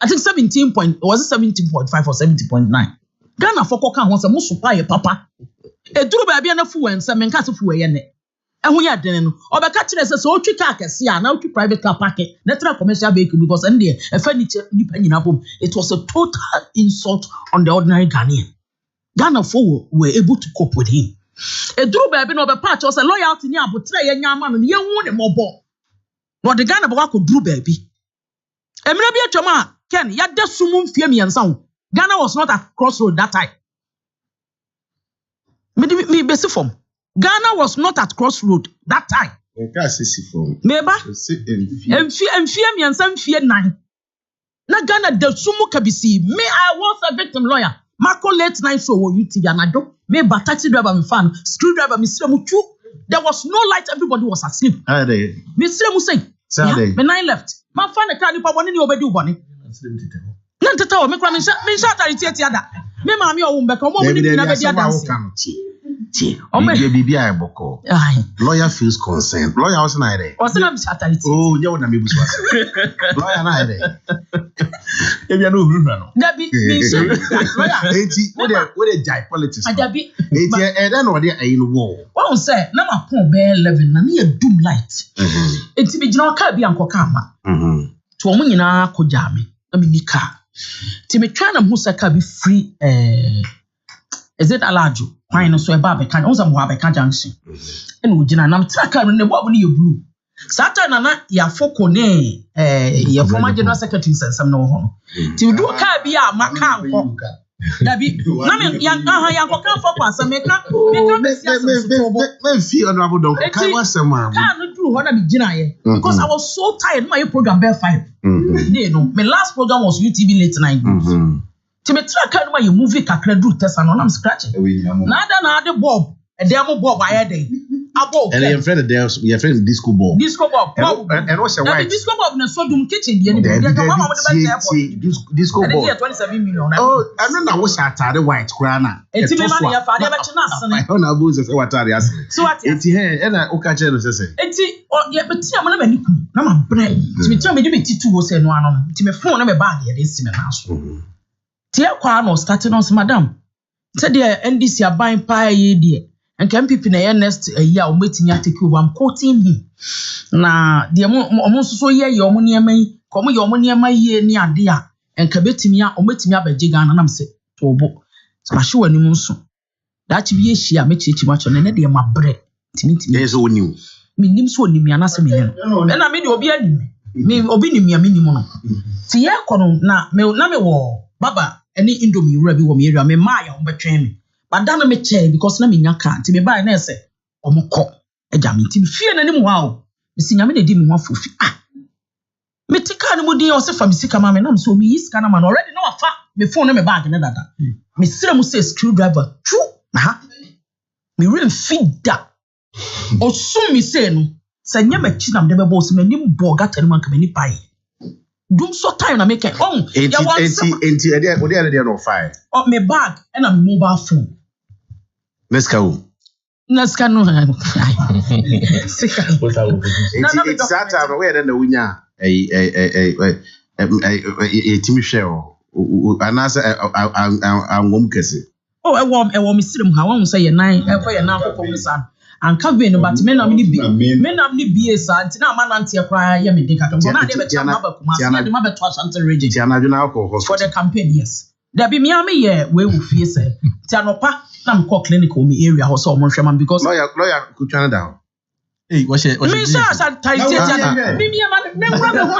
I think 17 point was it 17.5 or 70.9 Ghana for koka ho say musu pa ye papa eduru ba bia na fu wen se menka se fu ye ne ehun ya den no obeka kire se o twi car kese a na o twi private car park na tra commercial vehicle because and there e fa ni nipa nyina bom it was a total insult on the ordinary Ghanaian. Ghana for were able to cope with him eduru ba bia na obepa che o se loyalty ni abotre ye nya ama no ye hu ne mobo no de Ghana ba ko duru ba bi emira bi atwam a Ken ya da sumum fie miensa ho Ghana was not at crossroad that time. Me basic form. Ghana was not at crossroad that time. Meba? Enfie nine. Na Ghana de sumu kabisi. Me, I was a victim lawyer. Marco late night show on YouTube and I don't. Me ba taxi driver me fan, screwdriver me siramuchu. There was no light. Everybody was asleep. Me siramu say. Me nine left. My fan a car ni pa boni ni obedi uboni. Na tata me kwa me sha tariti etiada. Me ma me o wumbe ka mo mo ni na be dia dance. Lawyer feels concerned. Lawyer was not there. Oh, you want to be lawyer not there. If you know, that be what a giant politics. And then what they are in war. One say, na ma pon bear 11 na near doom light. It's be general car be anko kama. To omo nyina ko jame. Na me nika. Ti me twa na hu saka be free is it alajo? Why no so e ba be kan? Onza mo be kan junction. E no gina na traka no ne bo ne ye blue. Sata na ya foko ne ya former general secretary sensam no ho no. Ti do ka bi a maka anko. Da bi na me yan ko kan foko asam me kan me fi honorable don kan wasam am. Kan no do ho na me gina ye because I was so tired my program bear 5. Dey no. My last program was UTV late night. Timetra kan ma ye movie kakra do test and I'm scratching. Na the Bob, a demo Bob I had day. Abo. And your friend your friend Disco Bob. Disco Bob. And what's your wife? Disco Bob na so dum kitchen the Disco Bob. 27 million. Oh, I don't know what's atare white krana. Enti me man ya fa de be china asene. I na buze say watare ase. So what? Enti he na o ka che no say. Enti ye beti am na mani kum. Na ma bre. Timetra me de me titu wo say no ano. Ti me phone na me bag ye de si me na so. Tia kwa no starting on madam. Said the NDC aban pa ye die. And MPP na next year o metimi take over. I'm quoting him. Na the omo so ye ye omo niam yi, komo ye omo niam yi ni ade a enka betimi a o metimi abaje Ghana na me say to obo. So ma hwe wani mu nso. Da chi bi ehia me chichi ma cho na de ma bre. Timi. Yes o nim. Me nim so nim ya na se me nim. Na me de obi anim. Me obi nim ya me nim no. Ti ye kono na me wo baba any indomie wura bi wo me area me ma ya ombetwen me but dan me che because na me nyaka nti me ba na ese omukọ eja me nti fie na nim wa o me sinya me na di me ho afofi me tika na mudi o se fa me sika ma me na so me sika na ma na already na wafa me phone na me bag na dada me sira mu say screwdriver true na me ren fida o sum me say no sanya ma chi na me be bo se me nim bo gata ni man ka me ni pai doom so time na make ya want enti no fire oh me bag and a mobile phone let's go no it's that time where then the winya timi share anasa angom kese oh e wom sirim ha won say ye nan e ko ye nan kokko san and campaign but men am ni bi sa nti na amanante kwa ya me deka kan na de be chama ba kuma na de ma be to asante region ti anaju na alcohol for the campaign yes there be me am ye we wu fie say ti anopa na me call clinic o me area ho so mo hwema because lawyer ku twana down what me sa tight me am na ngwa me ho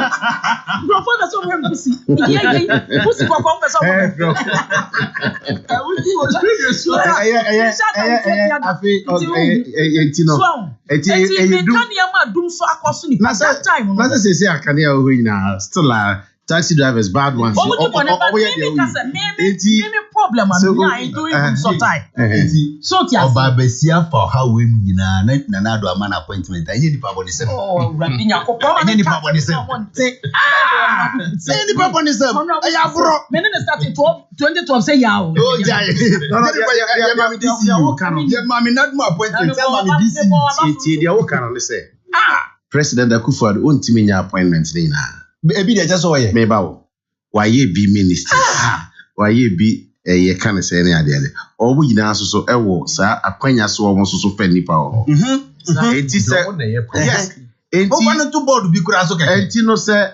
bro for the so we am see yeah pussy kwa kwa so still taxi drivers bad ones. Problem I'm doing so time. So Obabesia for how we na do man appointment. I need people say. Oh, Rabinya ko pa any people say. Say any people say. Aya bro. Me na start 2012 say ya o. Oh, jai. No, ya mami this year wo kan. Ya mami not my appointment. Ya mami this year. Ti dia wo kan say. President Akufo-Addo on timi nya appointment ni na. Ebi dey just so ye. Me ba wo. Why ye be minister? Why ye be ye kan say na ade ade. Obu nyina so e wo sa akwanya so wo so fa nipa wo. Enti say yes. Enti o wan to board bi kura so keke. Enti no say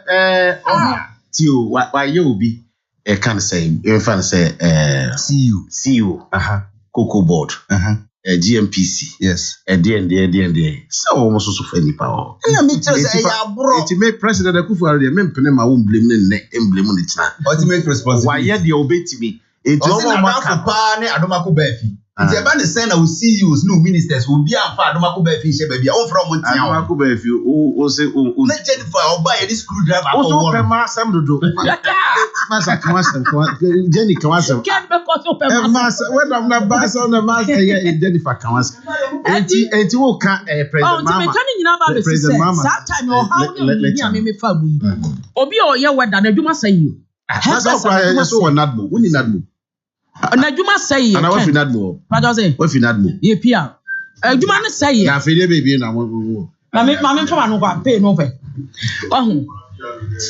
ti o why ye obi e kan say e fan say see you Cocoa board GMPC. Yes. And there. So almost so funny power. Yeah, me tell say bro. It make President Akufo-Addo men pene ma won blame ne emblem on it na. Ultimate responsibility. Why ye dey obey me? It omo maka pa ne adomako ba fi. Nti e ba ne say na we CEOs no ministers will be am fa adomako ba fi hye ba bia. On from Montia. Adomako ba fi o say o na Jennifer oba ye screwdriver for one. O so pe ma sam dodo. Masa kwasem Jenny kwasem. Can be cause o pe masa when am na bass on the master here Jennifer kwasem. Enti wo ka president mama. Oh, me kan nyina ba be say that time o how ni me fa bu. Obi o ye weda na adwuma say you. Masa kwa so won nadbo. Woni nadbo. Na adwuma say ana wa fi nadbo. What does it? Wa fi nadbo. Ye pia. Adwuma ne say. Na fe dey baby na mo. Ma me fa no kwa pay no fe. Ohun.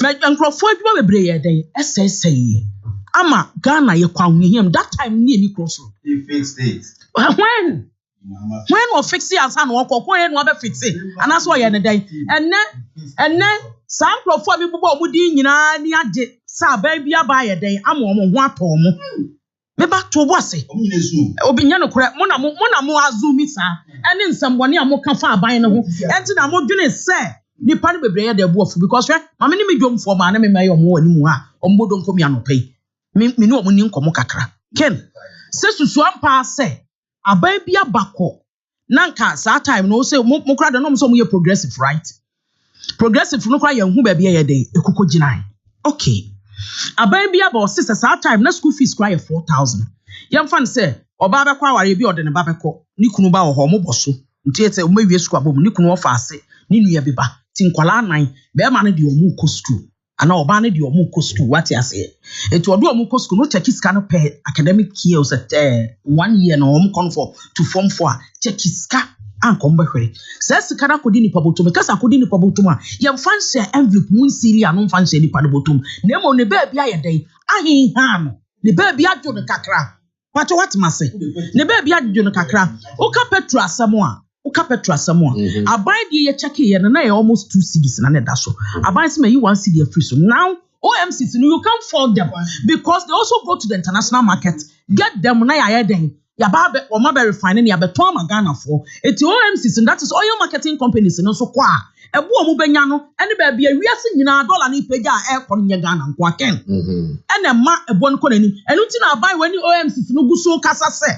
Me nkrofo adwuma bebre ye den essay. Ama Ghana ye kwa him that time ni any crossroad. He fixed it. When we fix it as an wako ko yen we be fix it. And that's why ye ne den. Enne san nkrofo bi bubo mu di nyina ni age sa ba bia ba ye den ama omo ho ato omo. Me ba to bo ase. Obi nya no kore mo na mo azumi sa. Ene nsambone a mo ka fa aban ne ho. Enti na mo dwene se nipa no bebre ye de buofu because mama ni me dwom for ma na me maye omo ani mu ha. Ombo don komi anopai. Me ni omo ni nkomo kakra. Ken. Se susu ampa se aban bia bako. Nanka sa time no say mo kra de no so mo ye progressive right. Progressive no kra ye hu ba bia ye de ekoko ginai. Okay. Aban bia ba sisa sa time na school fees cry 4,000. Yam fan say oba be kwa aware bi ode ne ba be ko ni kunu ba wo ho mo boso. Nti ete o mawie school abom ni kunu ofa ase ni nuya bi ba. Ti nkwala nan be ma ne de omu ko school. Ana oba ne de omu ko school what you say. Eti odo omu ko school no check iska no per academic years at 1 year no omu kon for to form 4 check iska ankom behwere. Say sika na kodi ni pabotum me kasa kodi ni pabotum a yem fanse envelope mun siri anu fanse ni pabotum. Na emo ne ba bia ye den ahin ha no. Ne ba bia dwo ne kakra. Pato what mase. Ne ba bia dwo ne kakra. Oka petro asamo a aban die ye check ye na ye almost 2 cedis na ne da so. Aban se me yi 1 cedi free so. Now OMCs you can't fault them because they also go to the international market get them na ya den. Ya ba be o ma be refine ya be ton ma Ghana for. Eti OMCs and that is oil marketing companies no so kwa. Ebu omu benya no ene ba bia wiase nyina dollar ni pagya e kon nye Ghana nko aken. Ene ma ebo nko nanim. Enu ti na aban wani OMCs no guso kasa se.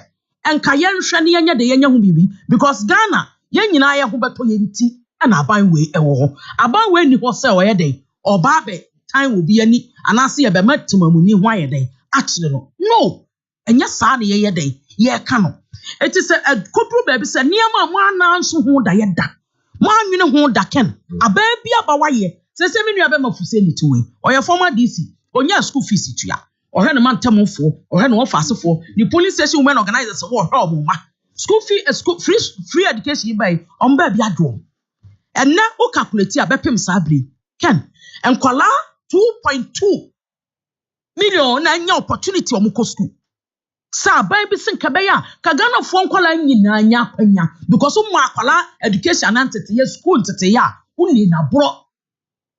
Enka yen hwe ne yenye de yenye hu bibi because Ghana yen nyina ye ho beto ye nti na aban we ewo ho. Aban we ni ho se o ye den. Oba be time will be ani anase ye be matimamuni ho aye den. Actually no. Enya sa ne ye den. Ye ka no. It is a kopro baby say niam mo ananso ho da ye da. Mo anwene ho da ken. Aban bia ba waye. Se me nua be mafuse ni tuwe. Oye former DC. Onya school fees tuya. Ohwe ne mantamofo, ohwe ne ofasefo. The police station women organizers wo hwe omuma. School free education by omba bia dwom. And now o calculate a bepem sabri. Ken. Enkwala 2.2 million na nya opportunity omuko school. Sa baby sinka beya ka Ghana fo nkwala nyina nya kwanya because umu akwala education antete ye school ntete ya uni na bro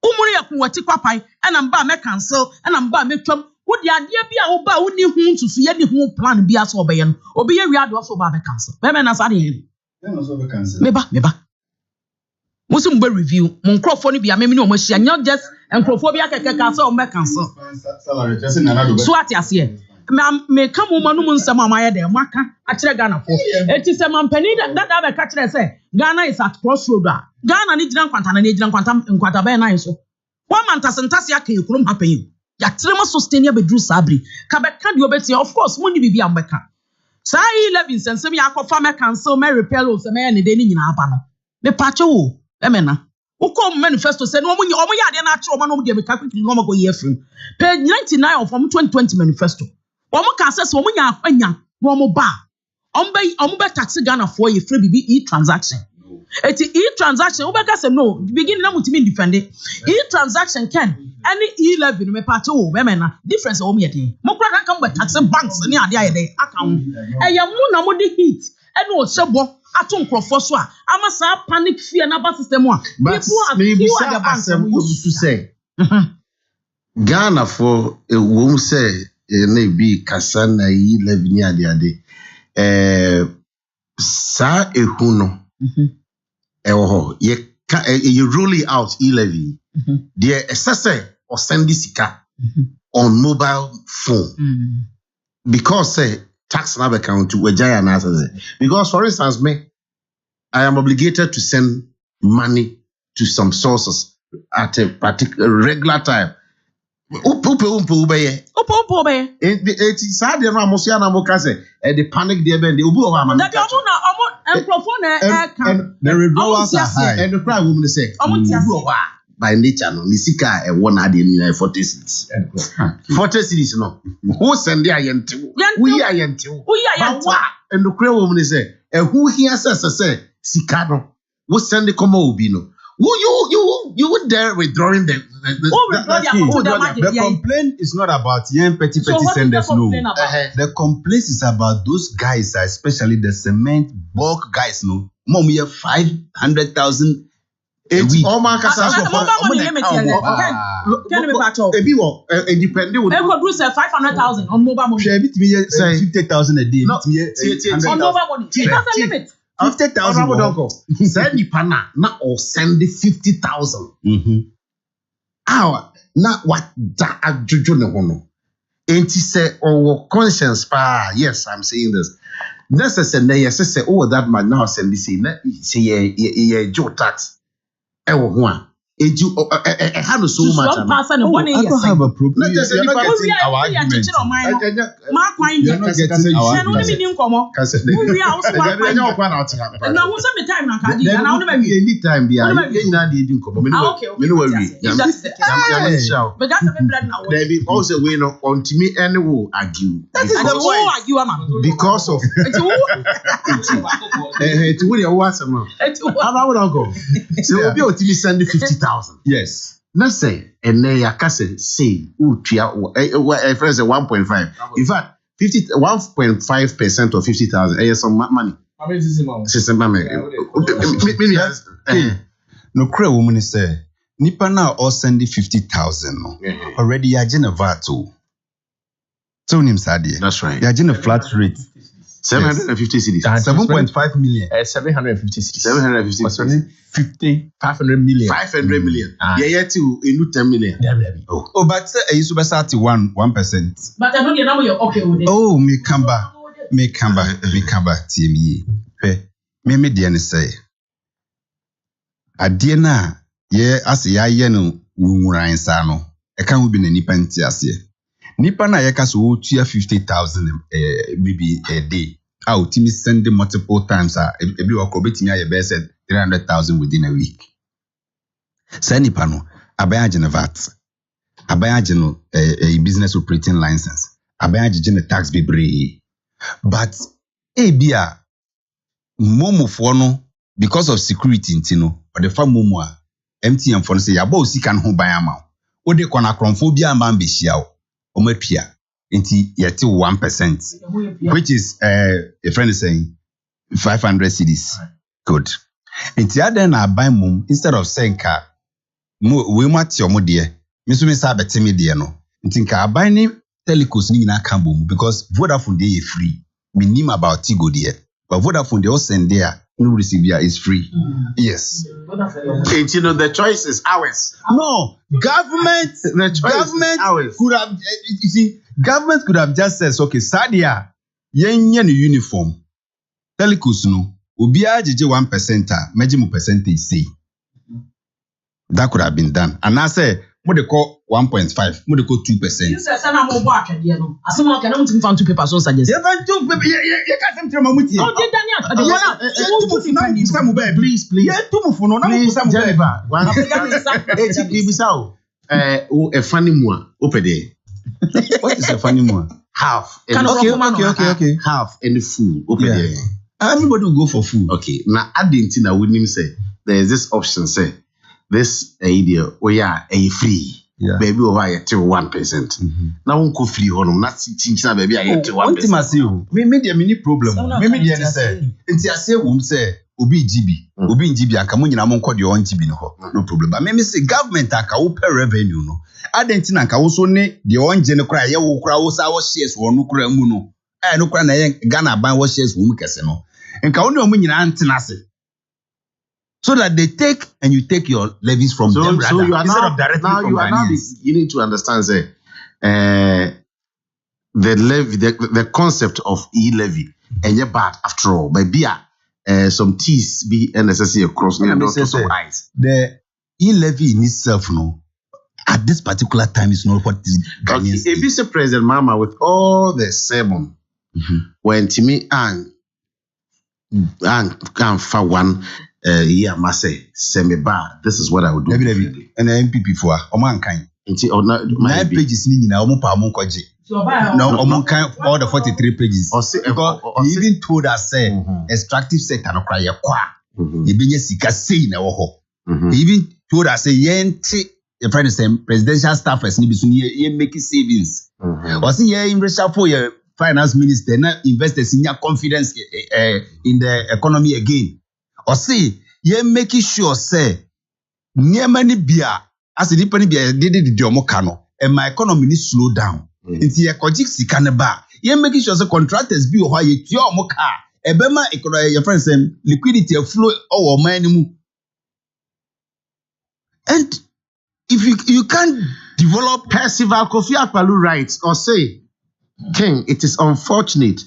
umuri yakunwati kwapai ena mba me cancel ena mba me twam wodi ade bia wo ba uni hu nsusu ye ni hu plan bia so obeye no obi ye wiado so ba be cancel be na sa de ye no so be cancel me ba musu mbe review mon crofo ni bia me ni o ma hia nya just enkrofo bia keke ka so o be cancel salary just na na do be so ati ase me come manu mun sama ma ye de maka a kire Ghana fo eti se mampani da be ka kire se Ghana is at crossroad a Ghana ni gina nkwanta na ni gina nkwanta be na so one man tasentase aka ekurum hapen ya trema sustain ya bedru sabri ka be ka de obeti of course muni bibi ambeka sa 11 sensem ya akofa me cancel me repair o se me ne de ni nyina aba no me pache wo emena uko manifesto se no omo ya de na ache omo no de me ka quickly no go ye free page 99 of 2020 manifesto omo ka se omo nya akwanya no omo ba omo be tax Ghana for ye free bibi e-transaction eti e-transaction ubeka se no begin na mutimi defend e-transaction can any e11 me part o me na difference o me yede mo kura kan be tax banks ni ade ayede account eya mu na mo de hit ene o sebo ato nkrofo so a ama sa panic fear na ba system a people are few at the banks to say Ghana for a wom say na bi kasa na e11 ni ade Sa ehuno. You roll it out e-levy. There assessor or send this on mobile phone. Because tax number account to because for instance, I am obligated to send money to some sources at a particular regular time. It's sad the panic there the withdrawals are high. And the cry woman say by nature no nisika e won ade ni 40 cities. 40 cities no. Who send there yente. We are yente. And the cry woman say who here says sika no. Who send the come obi no. You would dare withdrawing the complaint is not about young petty senders. No, the complaint is about those guys, especially the cement bulk guys. No, mom, we have 500,000. It's all my casa. Independent. They could do 500,000 on mobile money. 50,000 a day. On mobile money. It doesn't limit. 50,000. Send the pana na or send the 50,000. Our na what that ajuju ne hono. Enti say our conscience pa. Yes, I'm saying this. Necessary yes say oh that man now send this say ye Joe tax. Ewo ho a. Eju had so much. I don't have a problem. You're not getting our argument. You're not getting our argument. Also, we know on to me and will argue. Because of it will was a man. So we'll be send 50,000. Yes. Let's say, and they are say, first 1.5. In fact, 1.5% of 50,000 is some money. No cray woman say, Nipa now all send 50,000. Already, you're in a VAT. So, that's right. You're in a flat rate. 750 cities. 7.5 million. 750 cities. 750. 500 million. 500 million. Yeah, to 10 million. Oh, but you should be 1%. But I know you're okay with it. Oh, me come back. TME. Me dear say. Adiena, yeah, as ya yeno wumuran sano. E can be nipa ntiase. Nipa na yeka so 50,000 maybe a day. Out timi send multiple times ebi wako betimi aye be said 300,000 within a week. Say nipa no abaya no VAT. Abaya no a business operating license. Abaya no tax bebre. But ebia momo for no because of security ntino or the fam momo a MTN for say yabo sika no ho ban ama. Wo de kona kronfobia amba mbehia wo. Omatua into yet 1%, which is a friend is saying 500 cedis. Good. Into other na buy mum instead of saying car, we match your dear. Miss Sabe Timmy dear no. Think I buy name telecos ni na kambum because Vodafone day is free. We name about Tigo dear, but Vodafone they all send there. No receive is free. Yes. And you know the choice is ours. No, government could have. You see, government could have just said, okay, Sadia, yen uniform. Telecos no, ubia jije 1%, mejimu percentage say. That could have been done. And I say, what they call 1.5, what they call 2%. You said, "I'm more work at the end." As someone can only find 2 papers, so suggest. You find 2 papers. You can't tell me. Oh, Daniel. Please. Yeah, 2 for no. Please, Jennifer. A funny one. Open there. What is a funny one? Half. Okay. Half and full. Open there. Everybody will go for food. Okay. Now, I didn't know. Wouldn't say there is this option. Say this idea. Oh yeah, a free. Yeah. Baby over here till 1%. Now won't go free on not teaching baby I get to 1%. Me the mini problem. Me the say. Inti I say wom say obi GB anka mo nyina mo nkọ de on GB no no problem. But me say government anka wo pay revenue no. Adenti anka wo so ne de on je ne kra ye wo kra wo sa wo shares wo no kra mu no. No kra na ye Ghana ban wo shares wo mu kese no. Nka only omu nyina antenase. So that they take and you take your levies from them rather, so you are instead now, of directly now from you are now Ghanaians. you need to understand say the levy, the concept of e-levy and you're bad after all. By beer, some teas be necessary across the eyes. The e-levy in itself, no, at this particular time is not what is Ghanaians. If you say President Mama with all the sermon, when to me and for one year must say me bad. This is what I would do. And the MPP for Oman kind. My pages ni nyina omo pa omo kwaje. No, omo kind all the 43 pages. Because he even told us say extractive sector no cry kwa. He be sika sei na wo ho. He even told us say yenti the presidential staffers ni bisu ni make savings. Or see ye in reshuffle your finance minister na investors in your confidence in the economy again. Or see ye making sure say near many beer as a dependent beer did the Diomocano and my economy is slow down. Into your kojik sikaneba. Ye making sure the contractors be why you moka. Ebema economy your friends liquidity flow or money. And if you can't develop Percival Kofi Akpalu writes or say, King, it is unfortunate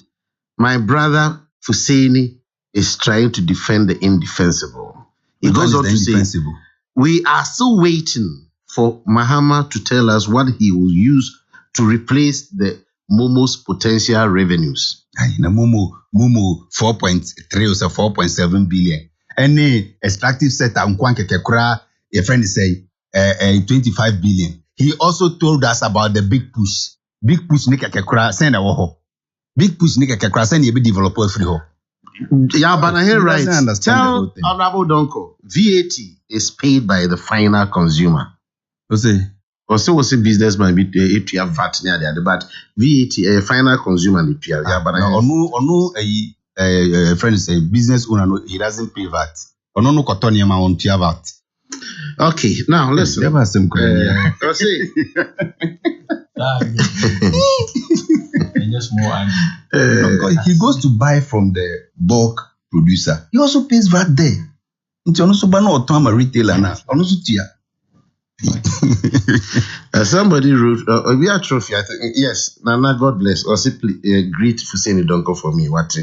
my brother Fuseni is trying to defend the indefensible. He goes on to say, we are still waiting for Mahama to tell us what he will use to replace the Momo's potential revenues. Momo 4.3 or 4.7 billion. Any extractive sector, your friend is saying 25 billion. He also told us about the big push. Big push nika kekra send a woho. Big push nika kekra send ye be developer free ho. Yeah, but I hear right. Tell Honorable Donko, VAT is paid by the final consumer. What's it? Also, businessman be if you have VAT near the other, but VAT a final consumer the PR. Yeah, but a friend say business owner no, he doesn't pay VAT. No kotonia ma on pay VAT. Okay, now listen. Never some let's see. Just more he goes to buy from the bulk producer. He also pays VAT there. It's also bano automa retailer now. Also tia. Somebody wrote, we are trophy. I think yes. Nana, God bless. Also, greet Fuseni Donko for me. What?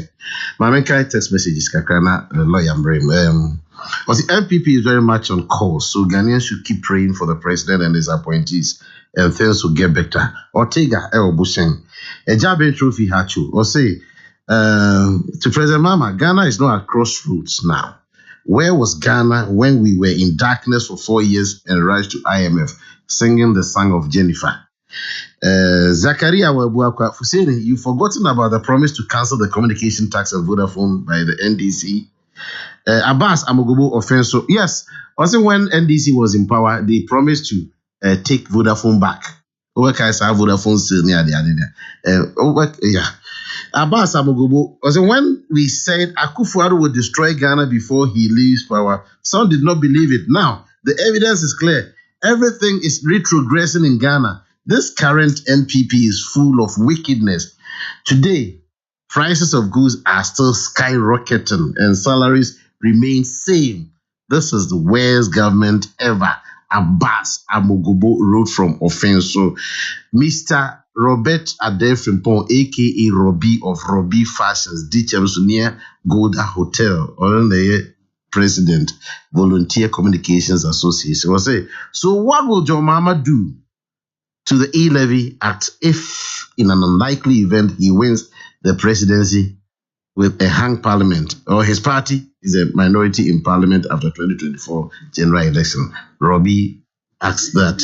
My text messages. Kakana lawyer Brem. But the MPP is very much on course, so Ghanaians should keep praying for the president and his appointees, and things will get better. Ortega Busheng, a Jabe trophy hachu, or say to President Mama, Ghana is not at crossroads now. Where was Ghana when we were in darkness for 4 years and rushed to IMF, singing the song of Jennifer? Zakaria Wabuakwa Fuseni, you've forgotten about the promise to cancel the communication tax on Vodafone by the NDC. Abbas Amogobo offense. So yes, also when NDC was in power, they promised to take Vodafone back. Vodafone still near the yeah. Abbas Amogobo. Also when we said Akufo-Addo would destroy Ghana before he leaves power, some did not believe it. Now the evidence is clear. Everything is retrogressing in Ghana. This current NPP is full of wickedness. Today, prices of goods are still skyrocketing and salaries remain same. This is the worst government ever. Abbas Amogobo wrote from Offenso. Mr. Robert Adefrimpon, aka Robbie of Robbie Fashions, Dichemso near Golda Hotel, on the President, Volunteer Communications Association, will say, so what will John Mama do to the E-Levy Act if, in an unlikely event, he wins the presidency with a hung parliament, or his party is a minority in parliament after 2024 general election? Robbie asks that.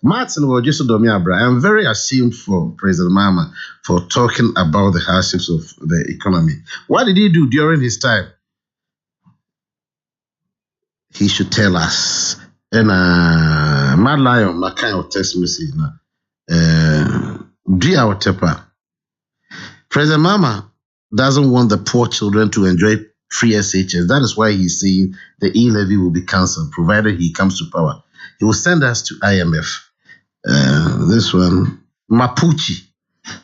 Martin Wojosodomiabra, I'm very ashamed for President Mama for talking about the hardships of the economy. What did he do during his time? He should tell us. And Mad Lion, that kind of text message now. President Mama doesn't want the poor children to enjoy free SHS. That is why he's saying the E-Levy will be cancelled, provided he comes to power. He will send us to IMF. This one, Mapuche.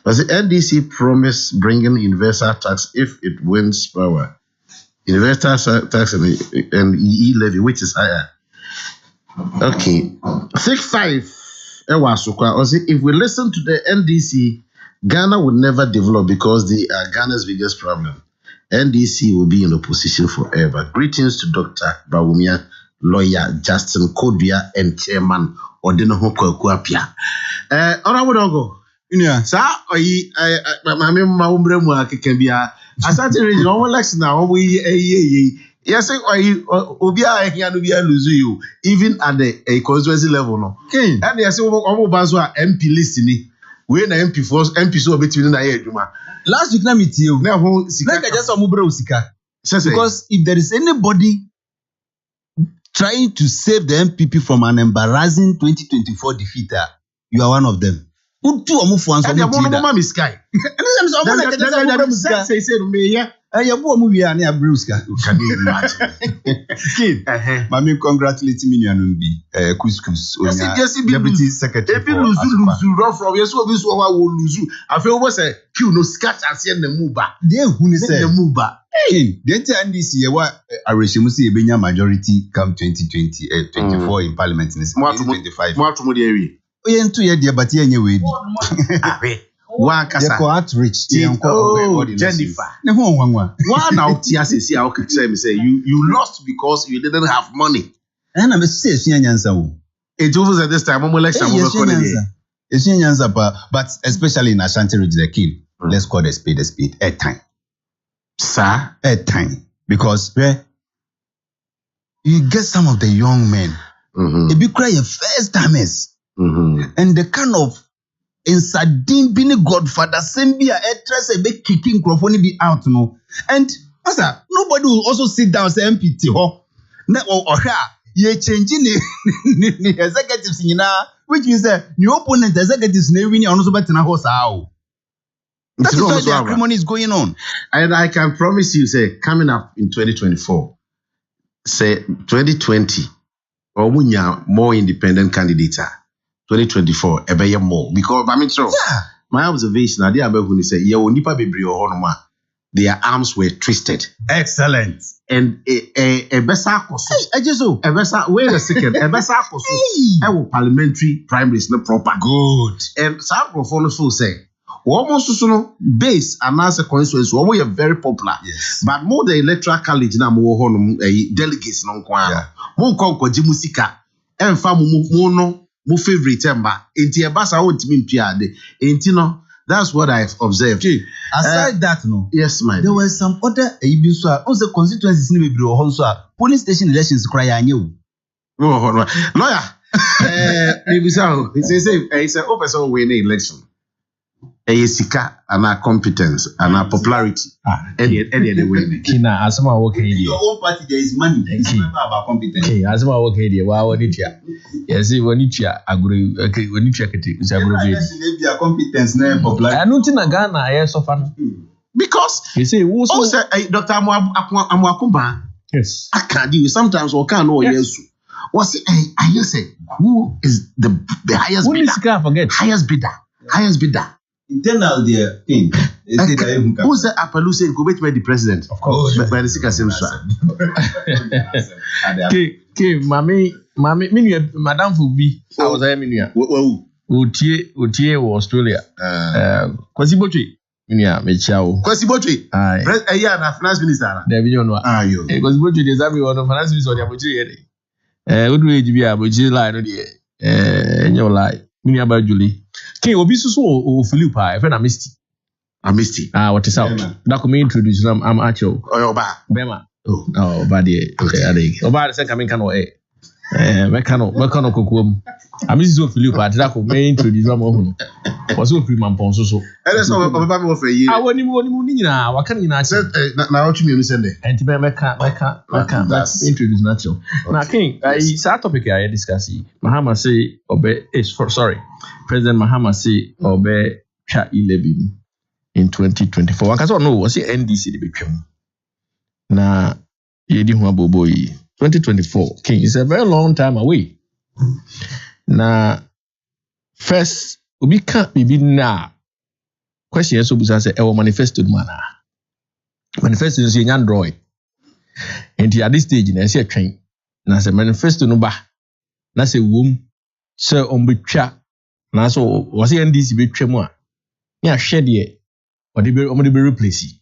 But the NDC promised bringing universal tax if it wins power. Universal tax and e-levy, which is higher. Okay. 6-5. If we listen to the NDC, Ghana will never develop because they are Ghana's biggest problem. NDC will be in opposition forever. Greetings to Dr. Bawumia, lawyer Justin Kodua, and Chairman Odino Kwakuapia. Honorable Dongo. Yeah. Sir, my umbre mu akekebia. Asante region, one election now, we yes, Obia here no be lose you, even at the constituency level. No. Okay. And they say, MP list ni. We na MP force, MP so between na here, Juma. Last week, na meet you. Now, like I just saw Mubra Usika. Because if there is anybody trying to save the MPP from an embarrassing 2024 defeat, you are one of them. Who two or more ones on the Mama Sky. Can you imagine? Mami, congratulate me and be Couscous. Deputy Secretary. If you lose from yes, what will lose you. I feel was a Q no scratch and send the Muba. Then who said the Muba? The NDC, what I Reshimusi Benya majority come 2020, 24 in Parliament in 2025. More to the Oyen 2 year dear, but yen way. One Kasa outreach. Jennifer. One out here say how can say you lost because you didn't have money. And I'm a serious answer. It was at this time election was but especially in Ashanti region the king. Let's call the spade at time. Sir, at time. Because you get some of the young men. If you cry your first timers. And the kind of in Sardine being godfather, Sembia, actress, a big kicking microphone be out, no. And master, nobody will also sit down and say MPT, you're changing the executives in which means that new opponent executives never win on also better than horse. That is why the acrimony is going on. And I can promise you, say, coming up in 2024, say 2020, or more independent candidates. 2024, ebe more because I mean so. Yeah. My observation, I did when he said, their arms were twisted. Excellent. And a besa koso. I just so. A besa. Wait a second. A besa koso. I will parliamentary primaries no proper. Good. And some performers will say, almost so base and as a constituency, we are very popular. Yes. But more the electoral college now more delegates non kwa. More konko jimusika. And famu my favorite member. Inti ebasa won't mean piade. Inti no. That's what I've observed. Okay. Aside that, no. Yes, man. There were some other also constituencies in the also police station elections cry anyu. Oh, lawyer. It's a open so win election. A sika and our competence and our popularity. Any way. Kina asama work here. Your own party there is money. Remember about competence. Okay, asama work here. Wow, wanitia. Yes, wanitia agree. Okay, wanitia kete. Is agree. Maybe competence na popularity. I don't think Ghana yes so far. Because you say also Dr. Amwakumba. Yes. I can't do sometimes or can know yes. What's I hear say who is the highest bidder? Highest bidder. Highest bidder. Internal their thing. Who's the Appaloosa go wait by the president? Of course. By the Sika Simsa. Okay, Mammy, Madame Fubi. I was there, Minia. Utie Australia. Quasibotri. Minia, Mechao. Quasibotri. A year and finance minister. There we don't know. Quasibotri is everyone of finance minister. What do you be able to lie? And your lie. Minia by Julie. Okay, Obisu so Philip, I friend Misty. What is out? That could me introduce them. I'm Acho. Bema. Oh, badi. Okay, Oba the second can way. Mekano Kukum. I miss so Philip, that could me introduce them. Was so prima ponso so. And that's all about for a year. I want you now. What can you not say? Now, what you mean, Sunday? And to Meka introduce natural. Now, King, I start topic I discuss. Mahama say, obey is for sorry. President Mahama say, obey Cha 11 in 2024. I can't know, was it NDC the become? Now, Yedi Huaboboy 2024. King is a very long time away. Now, first, we can't be now. question so busa say e manifesto mana manifesto is in Android and at this stage na say twen na say manifesto no ba na say wom say on betwa na so was NDC betwa mu a ya hwe de o de be replace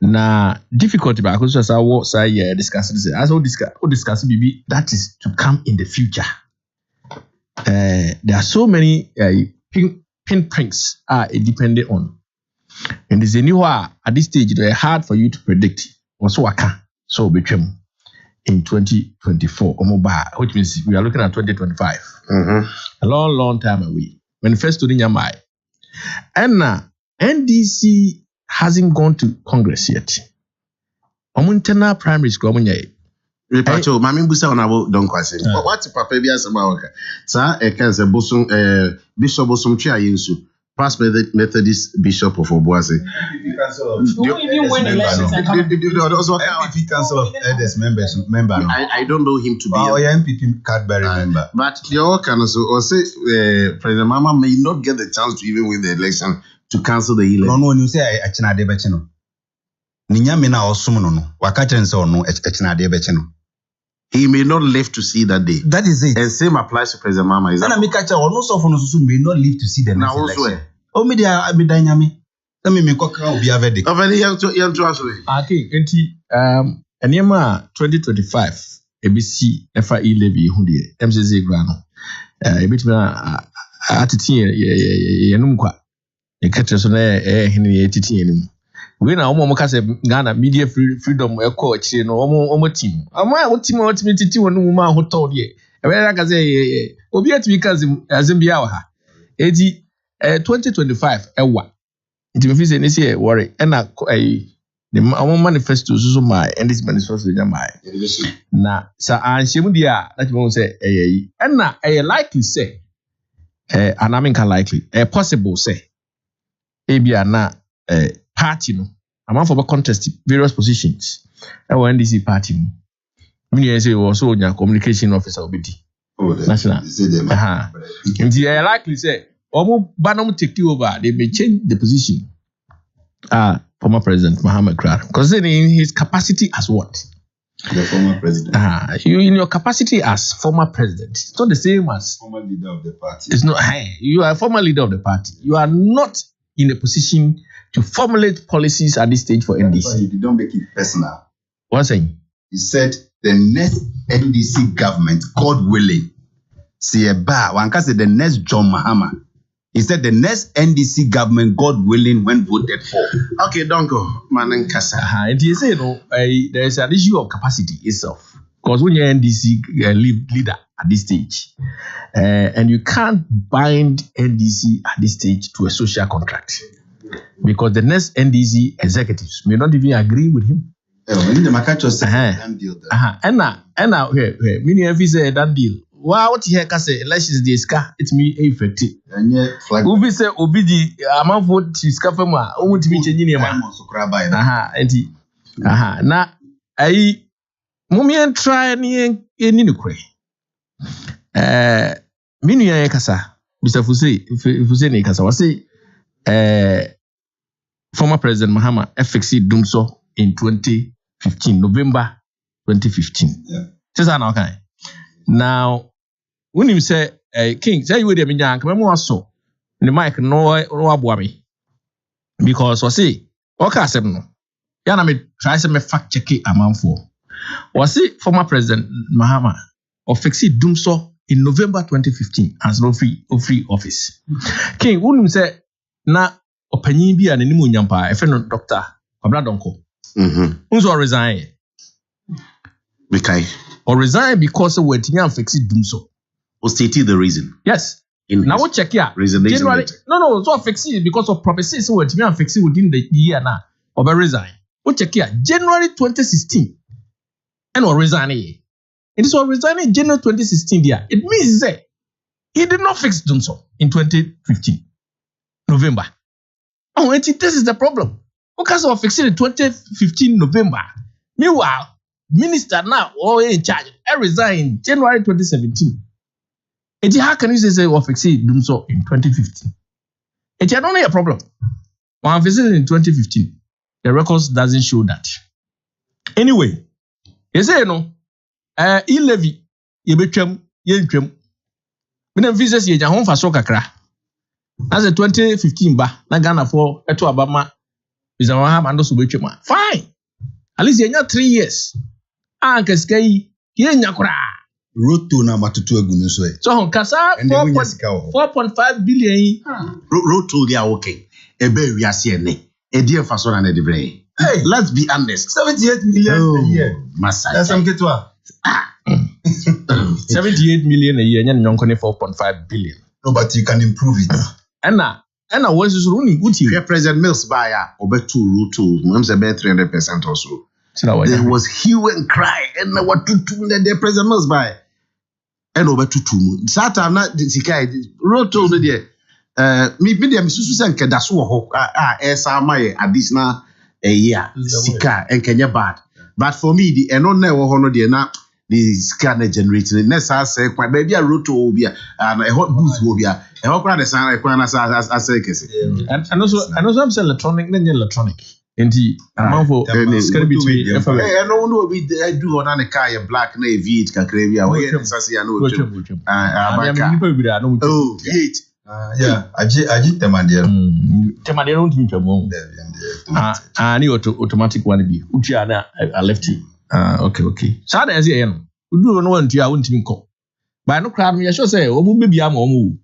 na difficulty ba because say what say discuss this as we discuss bibi that is to come in the future. There are so many pinpricks are dependent on. And there's a new at this stage, they're hard for you to predict. Also, I can so become in 2024 or mobile, which means we are looking at 2025. A long time away. Manifesto in your mind. And NDC hasn't gone to Congress yet. Internal primary school. Pacho, mami busa onabo don kwase. What papa bi asema waka. Sa e kan se bosom Bishop bosom twa yensu. Past Methodist Bishop of Obuasi. Even when elections are coming. MPP Council of Elders member. I don't know him to be. Oh, yeah, MPP Cadbury member. But your can also say President Mama may not get the chance to even win the election to cancel the election. No, you say I china de bechino. Ninya me na osum no. Waka chense no china de bechino. He may not live to see that day. That is it. And same applies to President Mama. Is that? And Amika no so for no may not live to see the next election. Oh, me dia nyame. Let me koka obi avedi. Avedi yan to aswe. Okay, enti enema 2025 ABC FIE levy hu de MCC gra no. Ebitima atiti yenum kwa. Ekatre so na hene yetiti yenum. We na omo ka say Ghana media freedom e ko chire no omo team. Ama team titi wonu mu ma ho to de. E be ka say obi atimi ka Zimbia wa ha. Eti 2025 ewa. Nti me fi say ne say worry e na the manifesto so my and this manifesto my. Na sa anhyem dia na timo say e na likely say anaminka likely possible say ebia na party no amount for contest various positions NDC party me say also nya communication officer obedi national and they likely say omo banam take over they may change the position former president Muhammad Krar because in his capacity as what the former president you in your capacity as former president it's not the same as former leader of the party. It's not you are a former leader of the party, you are not in a position to formulate policies at this stage for NDC. You don't make it personal. What's saying? He said the next NDC government, God willing, one can say the next John Mahama. He said the next NDC government, God willing, when voted for. Okay, don't go, man. And he said, there is an issue of capacity itself. Because when you're NDC leader at this stage, and you can't bind NDC at this stage to a social contract. Because the next NDC executives may not even agree with him. When the Makacho said done deal. And now, many of you say done deal. Wow, what you say elections the ska it me effect. Ubi say obidi amount vote ska fema o mutimi change ni ma. Na ai mumien try ni no kure. Minu ya kasa Mr. Fuse ni kasa wasi former President Mahama FXC Dumso in 2015, November 2015. Yeah. Now, when you say, King, say you would have been young, come on, so the mic no abuami. Because was see, okay, no. Yana me try some fact check it amount for. Was see former President Mahama of FXC Dumso in November 2015 as no free office. King, when you say, na opinion bi an animu nyampa e no doctor Kwabla Donko unso resign because or resign because we tinha fix Dumso or stated the reason. Yes, now we check here generally no so fix it because of prophecies we tinha fix within the year na or resign we check here January 2016 and or resign it is all resigning January 2016 there. It means that he did not fix Dumso in 2015 November. Oh, this is the problem. Because of fixing in 2015 November. Meanwhile, minister now or in charge, I resigned in January 2017. And how can you say of fixing Dumso in 2015? It had only a problem. One visited in 2015. The records doesn't show that. Anyway, you say no. E-levy, you betwem, you betwem. When visitors ye home for so kakra. As a 2015 ba, na Ghana for eto Abama is a ham and also betwem. Fine. At least you 3 years. Anke skai ye nyakura. Roto na matutu egunu so e. So kasa 4.5 billion. Roto they are okay. Ebe we are seeing ne. E dey for so na de bre. Hey, let's be honest. 78 million a year. Massa. That's some ketwa. 78 million a year, and 4.5 billion. No, but you can improve it. And what is running good here? President Mills buyer over 2 Roto, I'm saying 300% or so. There was hue and cry, and what to do the President Mills buy. And over 2 Saturn not the Sikai Roto the me medium Susan Kedasu esa my additional a year Sika and Kenya bad. But for me, the and on never honor the na the scanner generating next I say quite baby a roto will be a hot boost will be a hot crowd as I say and also I'm saying electronic then electronic. Indeed, amount for it's going to be I know we do on a car black navy it can crave ya we oh it yeah I did Temadier don't think I need automatic one be Uchiana I left it. Okay. Sada as you do no one to your own team call. But no crowd me, I should say, oh, maybe I'm on.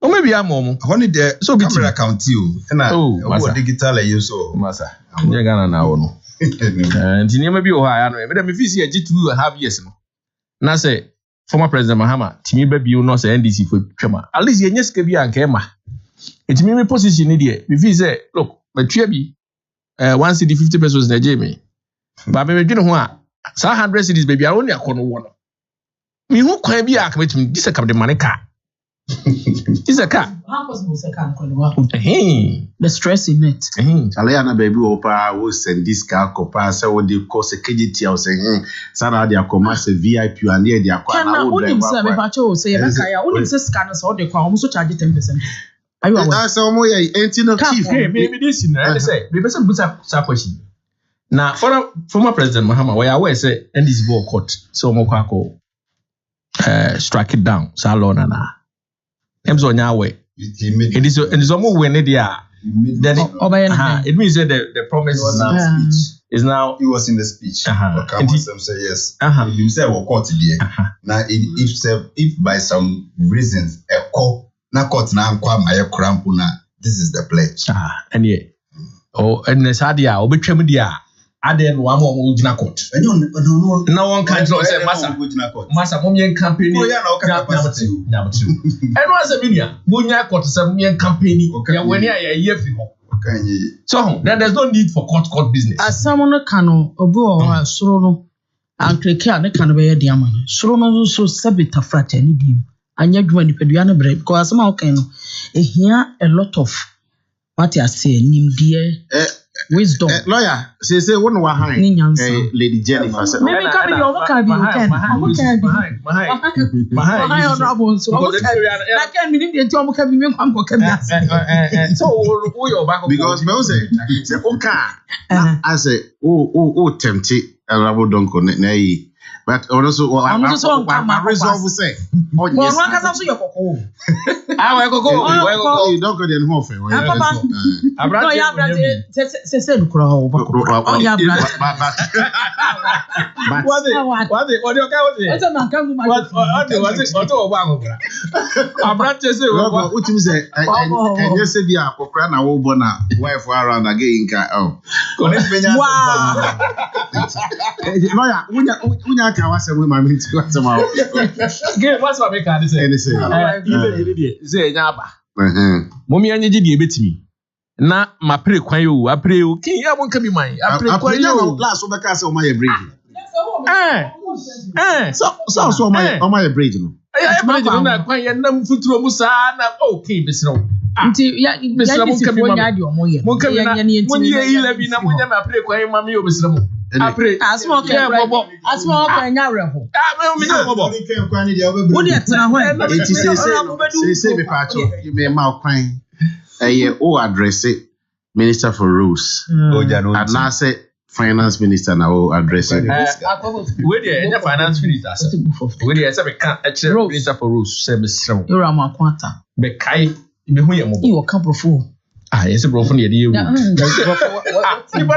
Oh, maybe I'm on. Only there, so camera account you. And I digital you so. Massa, you're gonna now. And you maybe I know, but if you see a G2.5 years. Now say, former President Mahama, Timmy baby, you know, say NDC for Chema. At least you just can be a Kema. It's me position idiot. If you say, look, but Trebi, 1 city 50 pesos in a Jamie. But me dwene ho a 100 cities baby I only akono wo no me ho kwan bi akamet me this come the money car this a car how possible say can call the stress in it Alaya na baby opa wo send this car kopa say wo dey cause kejiti o say sana dey akoma say VIP and dey akwa na wo drive say me pa cho say be kaya only say scan so dey kwa almost charge 10%. Are you aware? So mo ye entino chief maybe this in I say me person busa question. Now, former President Mahama, where I was say, and this ball court, so Mokako strike it down, Salon and M's on your way. It is almost when they are. Then it means that the promise is now. He was in the speech. Come say yes. You say we court there. Now, if by some reasons a court na court na kwa my krampuna, this is the pledge. And yeah. Oh, and Sadia, obetwem dia. Aden one more Ujina court. No one can say Massa Mumian campaign. Number 2. And once a million, Munya court is a Mumian campaign. When you're a year. So there's no need for court business. As someone can obo Sorono and Kreka, they can be a diamond. Sorono so sabita frat any dim. And yet when you pay the break, because somehow can hear a lot of what you say, Nim dear. Wisdom. Lawyer, say one wa high. Lady Jennifer said, maybe come in over can be behind honorable so that can mean the Tom can be so because me say okay I say oh tempted honorable don't connect but also I resolve say oh yes one can also your Akoko you don't go then home say crowd but na ma pray kwan yo a pray o kin ya won ka bi man a pray kwan yo last over ka say o ma ye bridge so o ma ye bridge no ya bridge no na kwan ya nam futuro mu sa na okay bisro nti ya bisro ka bi man mo ka bi na mo ye ile bi na mo nya ma pray kwan ma me o bisro mu a pray asmo ka bobo asmo ka nya reho me nya bobo wo de tena ho e ti say be pa cho you me ma kwan address it Minister for Rules. And now say Finance Minister now address it. Where the Finance Minister? Where the Minister for Rules? You're a quanta. Bekai, you a couple of fool. Yes, a brother near you. You want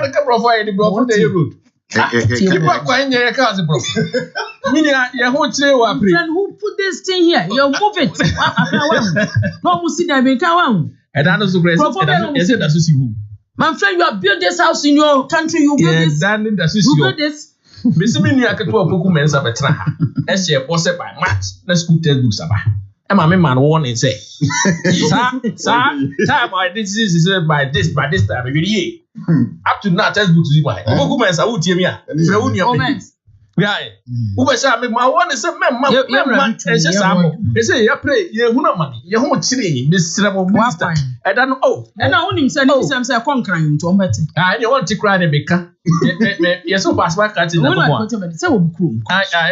a couple of fire the brother there road. Keep up going your cousin, bro. Your whole friend who put this thing here? You move it. No, we see that we come. And I know so great. Is it as you? My friend, you have built this house in your country. You built this. You built this. Miss Mini, I could talk to men of a train. As she was by match, let's go tell you something. And my man warn and say, Sir, my disease is by this time every year. Up to now, test books. Why? Women's I would hear me. Yeah, who was I make my one is a man, they say, you pray, you have money, you won't see Miss Rebel Master. I don't know. And I only said, I'm conquering to Betty. I don't want to cry a baker. Yes, so pass back at it. I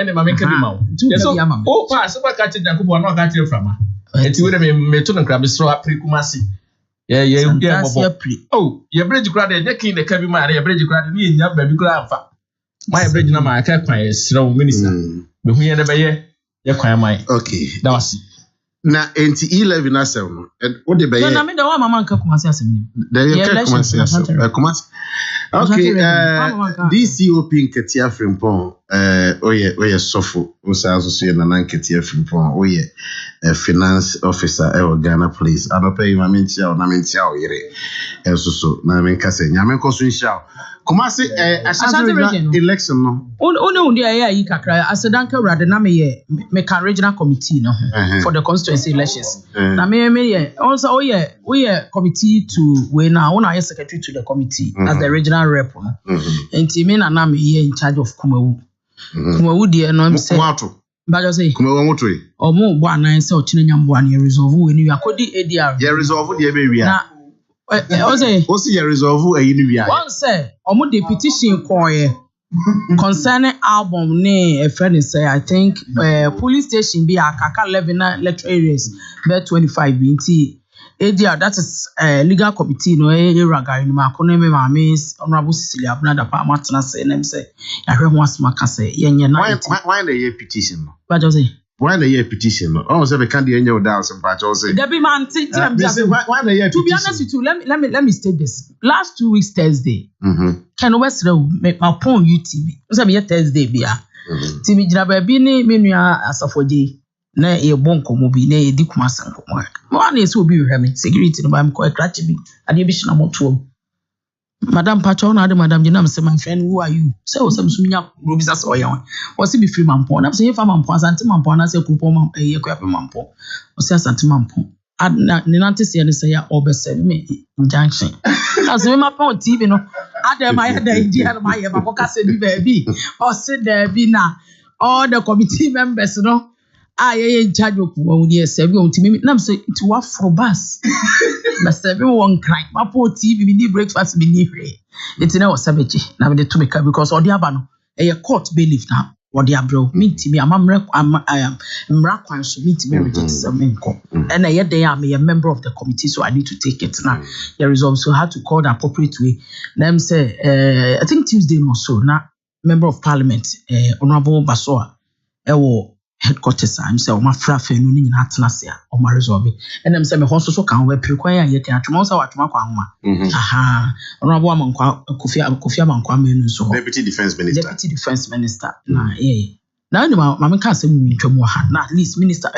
am a maker. Oh, pass back at it. I could not get you from her. And you would have been Meton Crab is so up pre-Kumasi. Yeah. Oh, your bridge credit, the king, the cabin, my bridge credit, your baby grandfather. My bridge number, I can't find a strong minister. But we never hear your choir. Okay, that was now. NT 11 as well. And what the baby? I mean, the one man come and say something. Okay, DCO Pink Ketia Frimpon. Oh yeah, Sofo. Also, see an Anan Ketia Frimpon. Oh yeah, finance officer. Ghana Police. I don't pay my mentia. Na mentia o yere. So. Na menkase. Nyame koso insha. Kumasi election no. Ono dia ya yi kakra. Asedanka rade na me regional committee no for the constituency elections. Na me also we committee to we now one secretary to the committee as the regional rep no. Enti me na me in charge of Kumawu. Kumawu dia no am say. But just say Kumawu motoi. Omo bo anan say o chine nyambo an resolve we ni akodi ADR. Ye resolve dia be wi a. What's your resolve? One say, omo the petition concerning album a friend say I think police station be Akaka 11 electoral areas be 25 BT. ADR that is legal committee no raga ni makono me mames honorable Cecilia Abnada pa matna say them say I hear one smaka say yenye na why the petition no but just say why the year petition? Oh, so we can't do any dance and patch. Also, there be man. Why the year? To be honest with you, let me state this. Last 2 weeks Thursday, can West make my phone UTV. So be Thursday be Timi jina be ni menua asafodi na e bonko mo bi na e di kuma sanko mo. Mo na so obi hwe me security no ba me ko crash bi. Ade bi shina moto. Madam Pacho na de madam jina say my friend who are you? Say o say musunya robisa so yan. O say be free mampo. Na say fa mampo asante mampo na say kupo mam e ko yape mampo. O say asante mampo. Ni nante say ni say ya obese me injunction. As me mapa on TV no. Adam I had the idea my ya makoka say bi baby. O say there be na all the committee members no. In charge of one year, seven on TV. Nam say it was for bus. But 7 cry. My poor TV, we need breakfast, we need free. It's now savage. Now we need to make because all the abano a court bailiff now. What the abro mean to me, I am Mrakwan, so meet me reject some income. And yet they are a member of the committee, so I need to take it now. There is also how to call the appropriate way. Them say, I think Tuesday or so, now member of parliament, Honorable Basoa, headquarters I'm say my frafe no ni na atena se a o ma resolve and them say me hoso so kan we prekwan ya yete atwoma so atwoma kwa homa honorable amankwa kofi amankwa menu so deputy defense minister na na ni ma me ka se mu ntwam ha na at least minister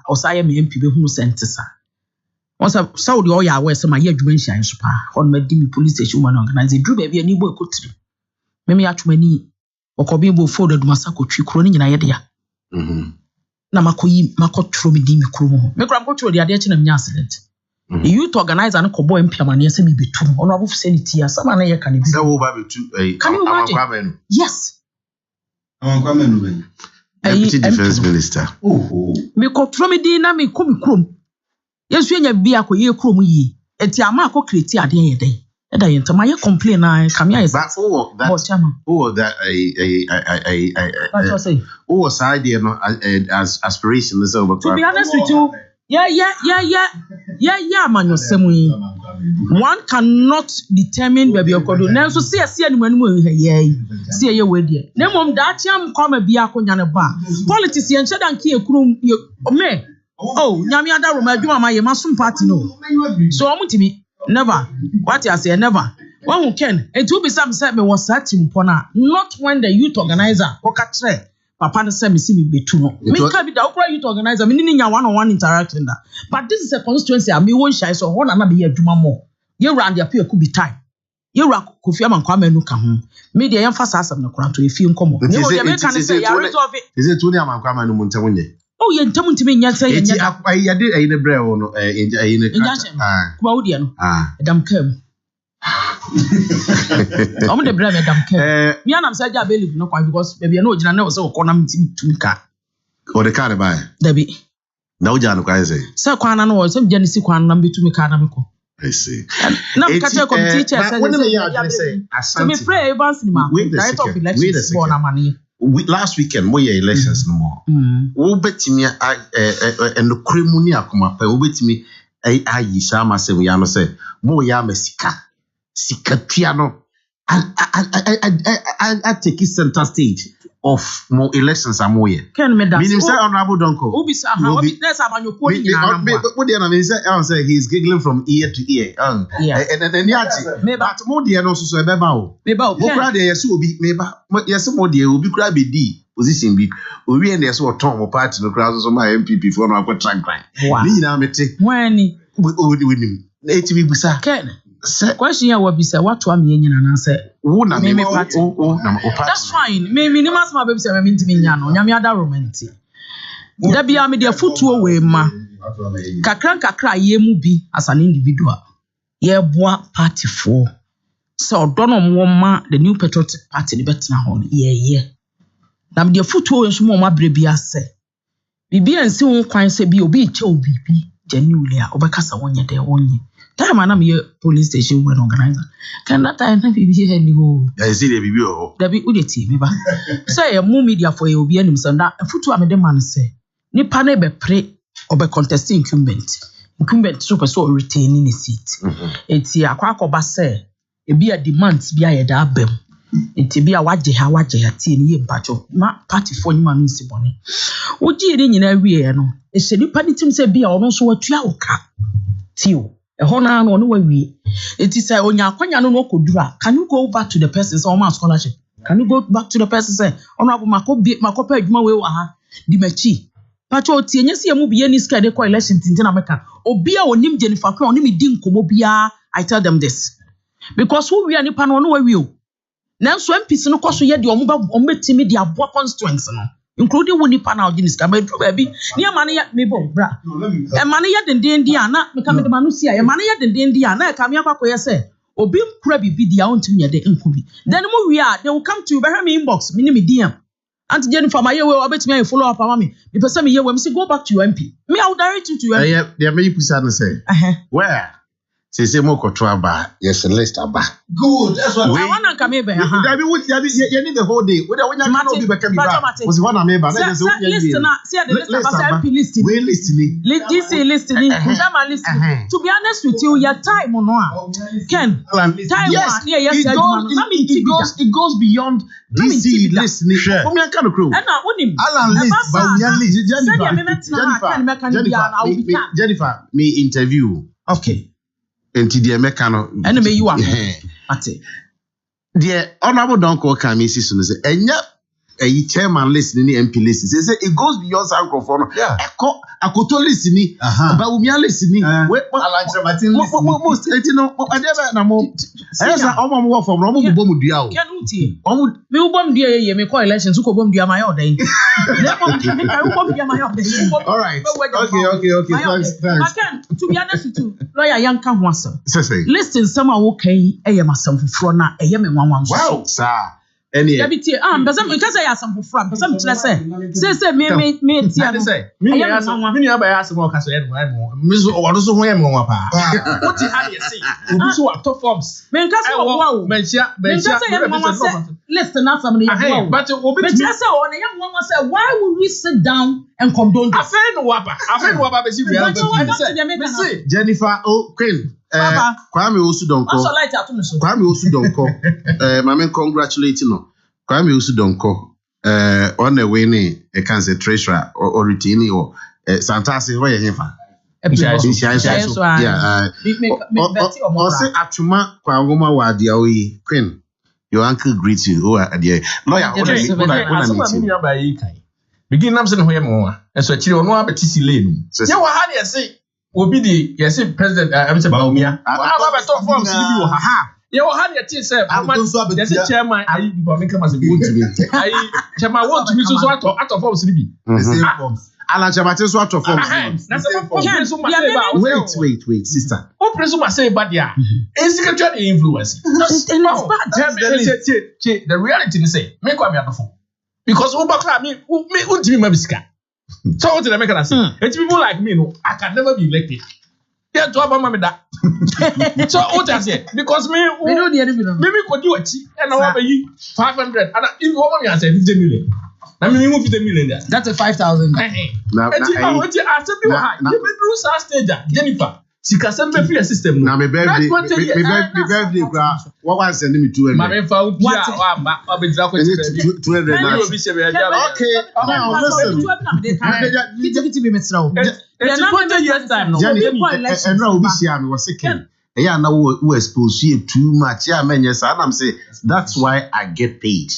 osaye me MP be hu sentesa once Saudi o ya we say ma ye adwuma nhyan so pa on ma di me police station man organize dru ba bia ni bo ekotiri me atwoma ni okobi bo forward masako twi kro ni nyina ye de ya na makotro me di me kro mo me kra makotro de ade na me accident the youth organizer no kobo mpiama na se me betu ono abu facility ya sama na ye kan bi se wo ba betu amakwame yes amakwame no be deputy defense minister me kotro me di na me ko me krom yesu enya bia ko ye krom yi eti ama akọ create ade ye den eda ye ntama ye complain na kamia ye that was idea no as aspiration is over to be honest with you yeah yeah man yosemui. One cannot determine baby okodo. Na so see animu see ye we die. Na mom da chiam kwama bia akonya ne ba. Politics ye nche dan ki ekuru me. Oh, nyame ada roma adwuma ma ye masum party no. So omutimi never. What you say never. When who can it will be some say me was that impona. Not when the youth organizer okatre papa no say me see me betu no. Me ka bi da okra youth organizer me ni nya one-on-one interaction da. But this is a constituency I me won shy so ho na na be adwuma mo. Ye round there could be time. You rock Kofi Amankwa no ka ho. Me dey emphasize asem no kra to e fi nkomo. Me wo dey me kan say ya resolve it. Is it Tony Amankwa no muntamu nye? Oh ye ntamu ntimi nya say ye nya. Ya de ayi ne bre wo no ayi ne ka. Kwa wo dey no. Edam kam. I'm the brave Adam Care. Me and I'm said, I believe no quite because maybe I know Jana was so economic to car. Or the car by Debbie. No, Jan, I say. Sir Quana was some Genesis Quan number to me canamico. I see. No, catch a teacher said, me pray once in my way. Last weekend, more elections no more. Who bet me and the Cremunia come up, who bet me I Sama say, we are say, more Yamesika. Sikatiano, I take it center stage of more elections are more. Can me that? Meaning, say honorable Donko. Obisa, how that's about your point. What the say he's giggling from ear to ear. And then Yati, maybe more dear also so about. Maybe yes, will be maybe yes, more dear will be crabby D position big. We and there's what Tom or party no crowds of my MPP for our track crime. When with him, native Busa. Ken. Question ya wabisa watu wa mienye na nase me party. That's fine. Me must my baby say me ntimi nyano nyame ada romanti. Da bia me de fotuo we ma. Kakra ye mu bi as an individual. Ye boa party for. So odono mo ma the new patriotic party ni betina ho ye. Na me de fotuo nso mo ma brebi ase. Bibi ansi won kwan se bi obi che obibi genuinely a obekasa wonye de wonye. Time I am here police station when organizer. Can that time be here any ho? I see the baby oh. That be udeti me ba. Say more media for you be anim sanda. Futu amede man say. Nipa na be pre obe contest incumbent. Incumbent so person retain in a seat. Enti akwa say e be a demands be a da abem. Enti be a waje ha ti ni ye mpacho. Ma party for nyima no nsi bone. Oji ere nyina wie no. E se nipa ni tim say be a ono so watua oka. Tio. Ehona no no we it is onya akwanya no kodura. Can you go back to the person say o scholarship? Can you go back to the person say honorable makopa adwuma we wa ha di machi pacho tie nyese mu biye ni ska de ko election tintina meka obi a onim Jennifer Kwan onim di nkomo bia. I tell them this because who we are nipa no we o nanso MPs no koso ye de ombetimi de abo constituents no including when nipa na ogini ska baby ni amane ya mebo bra e mane ya denden dia na meka me de manu sia e mane ya denden dia na e ka me akwakoye se obi nkura bibi dia ontimi ye de nkubi then mo we are they will come to you behind me inbox me ni me DM Auntie Jennifer my we obetimi ay follow up mama me person me ye we say go back to your MP me I will direct you to your MP yeah there may you pusa no say where say mo kotro aba yes list aba good that's what I want to be you need the whole day when you no be back me back was one ameba na just list na see the list about MP list we listening listening Jama listening to be honest with you your time no Ken time yes it goes beyond DC listening for me kind of crew and na onim Alan list but Jennifer me interview okay enti de meka no ene me you are ate de honorable Donko can me so say enya a chairman listening MP listening say it goes beyond Sankrofo no eko akoto listening ba umia listening we Alan Martin listening most enti no adeba na mo esa omo mo from no mo bom dua o kenuti omo me bom dua ye me call elections ko bom dua ma yo dan le bom dua ma yo dan all right okay thanks Again, to be honest with you lawyer yanka ho asem say listen some a wo kan eye masam fufuro na eye me nwanwan so sir Any. Because I have some from some say me say me ask more caso Miss Odoso Hoyam Wapa. What did I say? So up top forms. Men Casso, listen, not somebody. But on a young woman said, why would we sit down and condone? I said, Wapa, Jennifer, Queen. Kwame Osudonko. Kwame Osudonko. My man congratulating no. Kwame Osudonko. On the way ne, I can say treasurer or retaining or Santasi where you have. Yeah. Also, Atuma Kwangoma Wadiawi Queen. Your uncle greets you. Oh, dear lawyer. Begin Namson Hoyam, and so Chino no Betisi Lane. So, how do you say? Obi di yes president Baumia. I talk from you ha. You had your tea say yes chairman I make as a good to me. I chairman want to be so out of form CB. The same forms. Ala chairman so out of form. Wait sister. Who presume say bad ya. Insecurity influence. The reality is say make what me adofo. Because Obakra me untimi mabisika. So what did I make an answer? It's people like me, no, I can never be elected. Yeah, to Obama that. So what I say? Because me know the enemy. Maybe could do it, and I want you 500. And if you want me, I say 50 million. Now me move 50 million there. That's a 5,000. Now, Jennifer. She can send me free system. Now my birthday, what was sending me to my found what? Okay, now listen. And now we see was second. Yeah, now we expose you too much. Yeah, man, yes, and I'm saying that's why I get paid.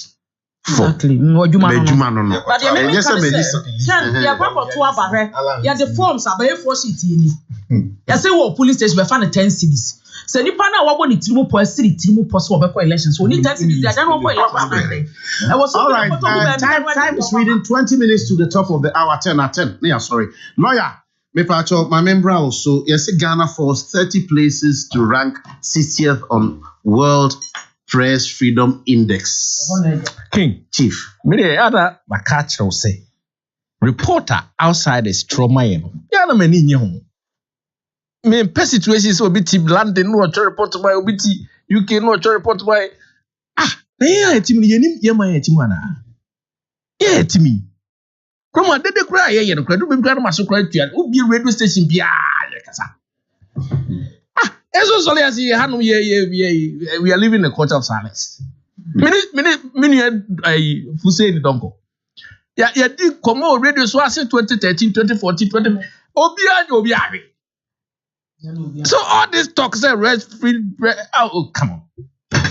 Exactly. No, but the forms are by 4 city. You say what police station be find 10 cities. So ni pana wa boni tirimu po city tirimu po so be elections. So ni 10 cities they don't want elections. All right. Time is reading 20 minutes to the top of the hour 10 at 10. Yeah, sorry. Lawyer, me pacho my member also. Yes, Ghana falls 30 places to rank 60th on World Press Freedom Index. King Chief. Me other catch will say reporter outside is trauma. Yana many new. Me per situations will be London no report to my obiti UK no report to my yeah team yema timana. Yeah timi. From a dede cry yeah no cry do be cry maso cry to ubi radio station bia kasa. Eso sole as we are living in a culture of silence. Many Hussein Donko. Yeah, did come on radio so I said 2013, 2014, 20. Obiari. So all this talk say rest free. Oh, come on.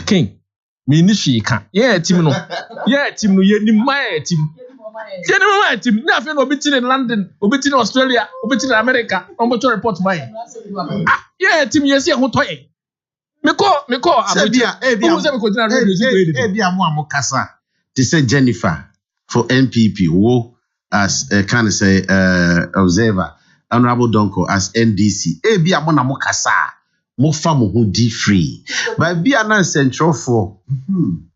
King. Minishi can. Yeah, team no. Yeah, team no. Yeah, my team. Yeah, my team. Nothing obitin in London, obitin in Australia, obitin in America. I'm going to report my. Yeah, team. Yes, yeah, who toy. Me call. Mukasa. They say Jennifer for NPP. Who as can say observer. Honorable Donko as NDC. Bia mona mukasa. Mo famu who D free. But be an central for.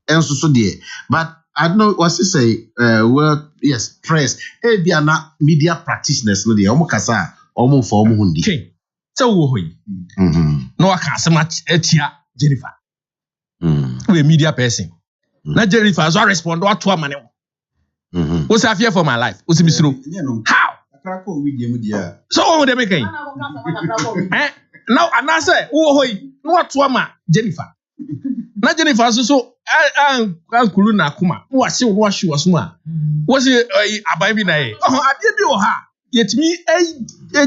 And so there. But I don't know what to say. Well, yes, press. Be an media practitioners. No, the omukasa. Omo for omuhundi. Okay. So who? No, I can't so much. Jennifer. We a media person. Now Jennifer has respond what to a man. What's I fear for my life? What's the how? So what they making? Now and I say, oh, what to a Jennifer? Now Jennifer so Kuluna Kuma. What she was more. Was it a baby? Oh, I did you ha. Yet me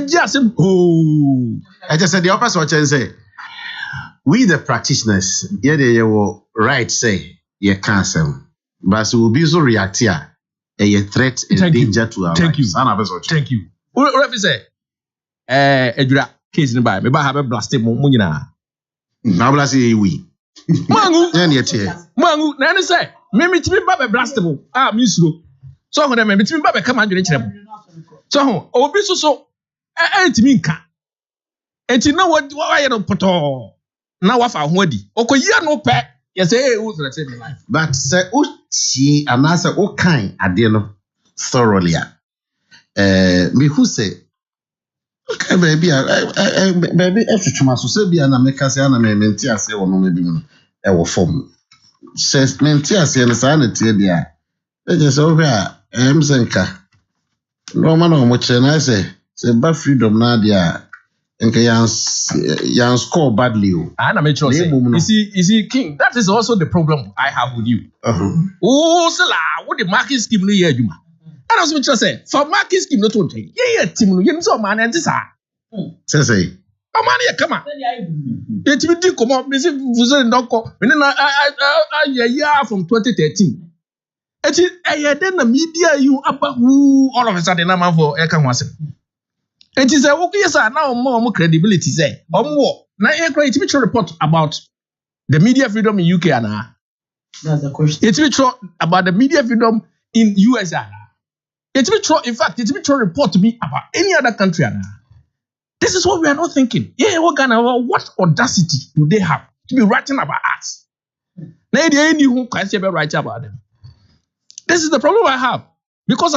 just oh. I just said the opposite what I say. We the practitioners, yeah, they will right say you cancel, but we will be so react here. A threat and danger to our lives. Thank you. What if you say? Edra case in by me, but have a blasted munina. Now, blast we. Mangu, Mangu, Nanny say, maybe to be Baba blastable. Miss you. So when I met me, Baba come under the so, oh, be so, ain't minka. And you know what I don't put all. Now I found Wadi. Okay, you no pack. You say, hey, who's threatening my life? But say, Uchi, and I say, okay, I didn't know thoroughly. Me who say, okay, baby, baby, if you must say, be an American, say, and I may maintain, say, or no, maybe I will form. Says, maintain, say, and the sanity, dear. It is over, Mzenka. No man on which I say, but freedom, Nadia. And can score badly. And I'm sure. You see, King, that is also the problem I have with you. Oh, Sala, what the market scheme no year, Juma. And I was just say, for market scheme, not to take. Yeah, Tim, you know, man, and this are. Say, oh, man, come on. It's been come up, Mrs. Fuzel Doko, and then I year from 2013. And then the media, you about who all of a sudden I'm for Ekan was. And she said, okay, yes, now more credibility. Say, more. Now, it's a report about the media freedom in UK. That's the question. It's true about the media freedom in US. It's true. In fact, it's true report to me about any other country. This is what we are not thinking. Yeah, what audacity do they have to be writing about us? Now, they ain't who can say about writing about them. This is the problem I have because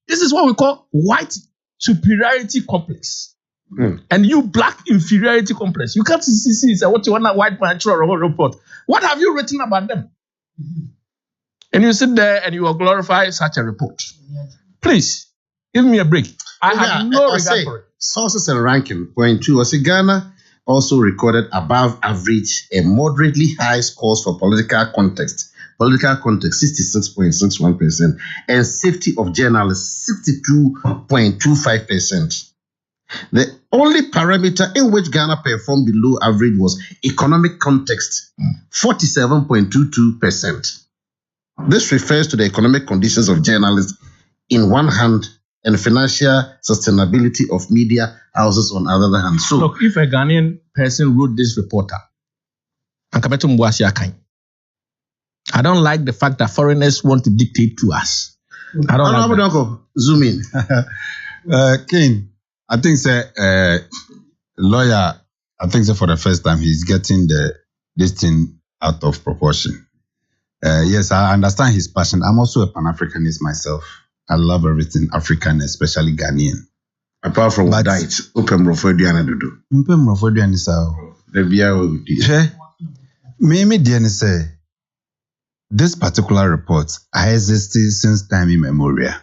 this is what we call white superiority complex. And you black inferiority complex. You can't see what you want a white man to report. What have you written about them? And you sit there and you will glorify such a report. Please give me a break. I have no regard for it. Sources and ranking. Point 2. Ghana also recorded above average and moderately high scores for political context. Political context 66.61%, and safety of journalists 62.25%. The only parameter in which Ghana performed below average was economic context 47.22%. This refers to the economic conditions of journalists in one hand and financial sustainability of media houses on the other hand. So, look, if a Ghanaian person wrote this report, I don't like the fact that foreigners want to dictate to us. I don't like that. Zoom in. King, I think lawyer, I think for the first time he's getting this thing out of proportion. Yes, I understand his passion. I'm also a Pan-Africanist myself. I love everything African, especially Ghanaian. Apart from what diet, Upem Rofodian do. Upem Rofodian is the Bia. Maybe the say. This particular report has existed since time immemorial.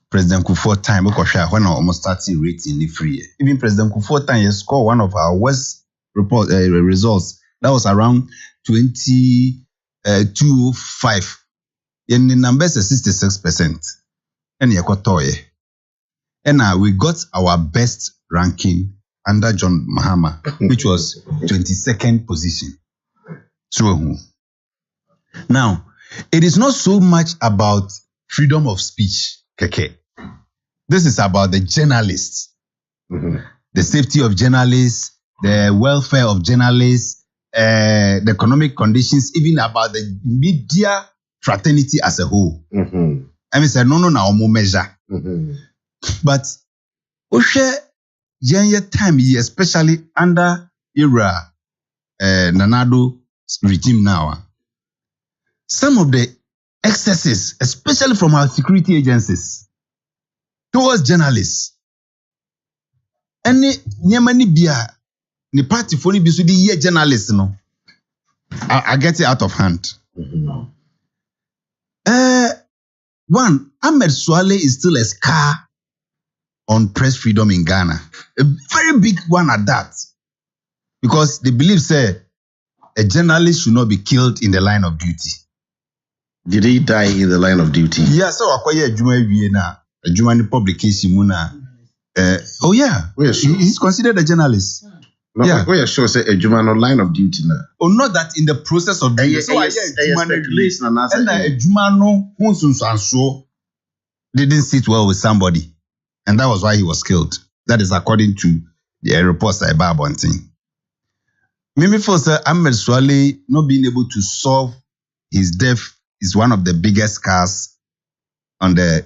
President Kufuor time, when I almost started rating the free. Even President Kufuor time, he scored one of our worst results. That was around 2005. And the numbers are 66%. And now we got our best ranking under John Mahama, which was 22nd position. So, now, it is not so much about freedom of speech, Keke. This is about the journalists, the safety of journalists, the welfare of journalists, the economic conditions, even about the media fraternity as a whole. I mean, say no, measure. But time, especially under era Nanado regime now. Some of the excesses, especially from our security agencies, towards journalists. Any nyamani bia ni party for ni bisu di ye journalists no. I get it out of hand. One, Ahmed Swale is still a scar on press freedom in Ghana. A very big one at that. Because they believe say a journalist should not be killed in the line of duty. Did he die in the line of duty? Yeah, so akwaya adwuma wie na adwuma ni publication mu na oh yeah, he's considered a journalist. No, yeah, we are sure say adwuma no line of duty na. Oh, not that in the process of duty. So adwuma no hunsunsanso didn't sit well with somebody, and that was why he was killed. That is according to the reports by Babontin. Mimi for Sir Ahmed Swale not being able to solve his death is one of the biggest scars on the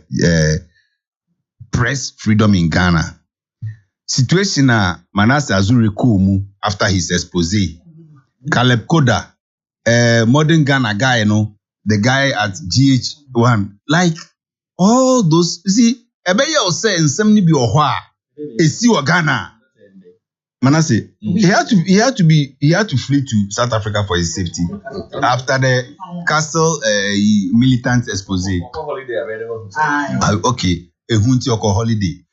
press freedom in Ghana. Situation Manasseh Azuri Kumu after his expose. Caleb Koda modern Ghana guy, the guy at GH1, like all those, you see, Ebeya say in some be or see Ghana. Manasseh, he had to flee to South Africa for his safety after the castle militant expose. Okay, a hunti or holiday.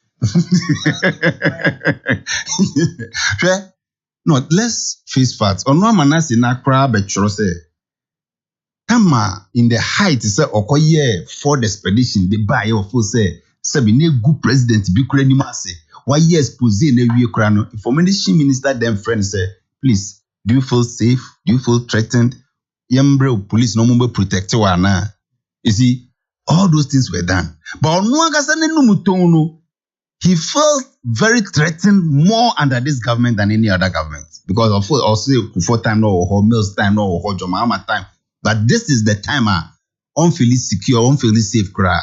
No, let's face facts. On one Manasseh na kra betro say, Tama in the height say okoye for the expedition the buy of say be ne good president be kra ni mase. Why expose na wie kra no information minister them friends say, please, do you feel safe? Do you feel threatened? Yembre police no mo protect you na. You see, all those things were done. But on one gasa ne no he felt very threatened more under this government than any other government. Because of course, also for time no or Mills time no or Jomama time. But this is the time unfeeling secure, unfeeling safe cry.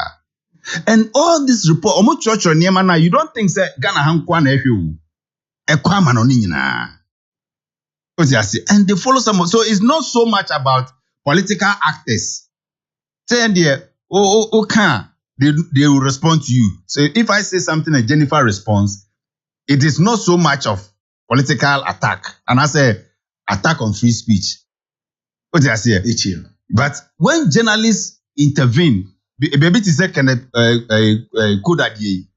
And all this report, omo church or now, you don't think say Ghana hankwa na ehwe ekwa no nyina. And they follow some. So it's not so much about political actors. Say there, they will respond to you. So if I say something and Jennifer responds, it is not so much of political attack. And I say attack on free speech. What did I say? But when journalists intervene, baby to say can code adie.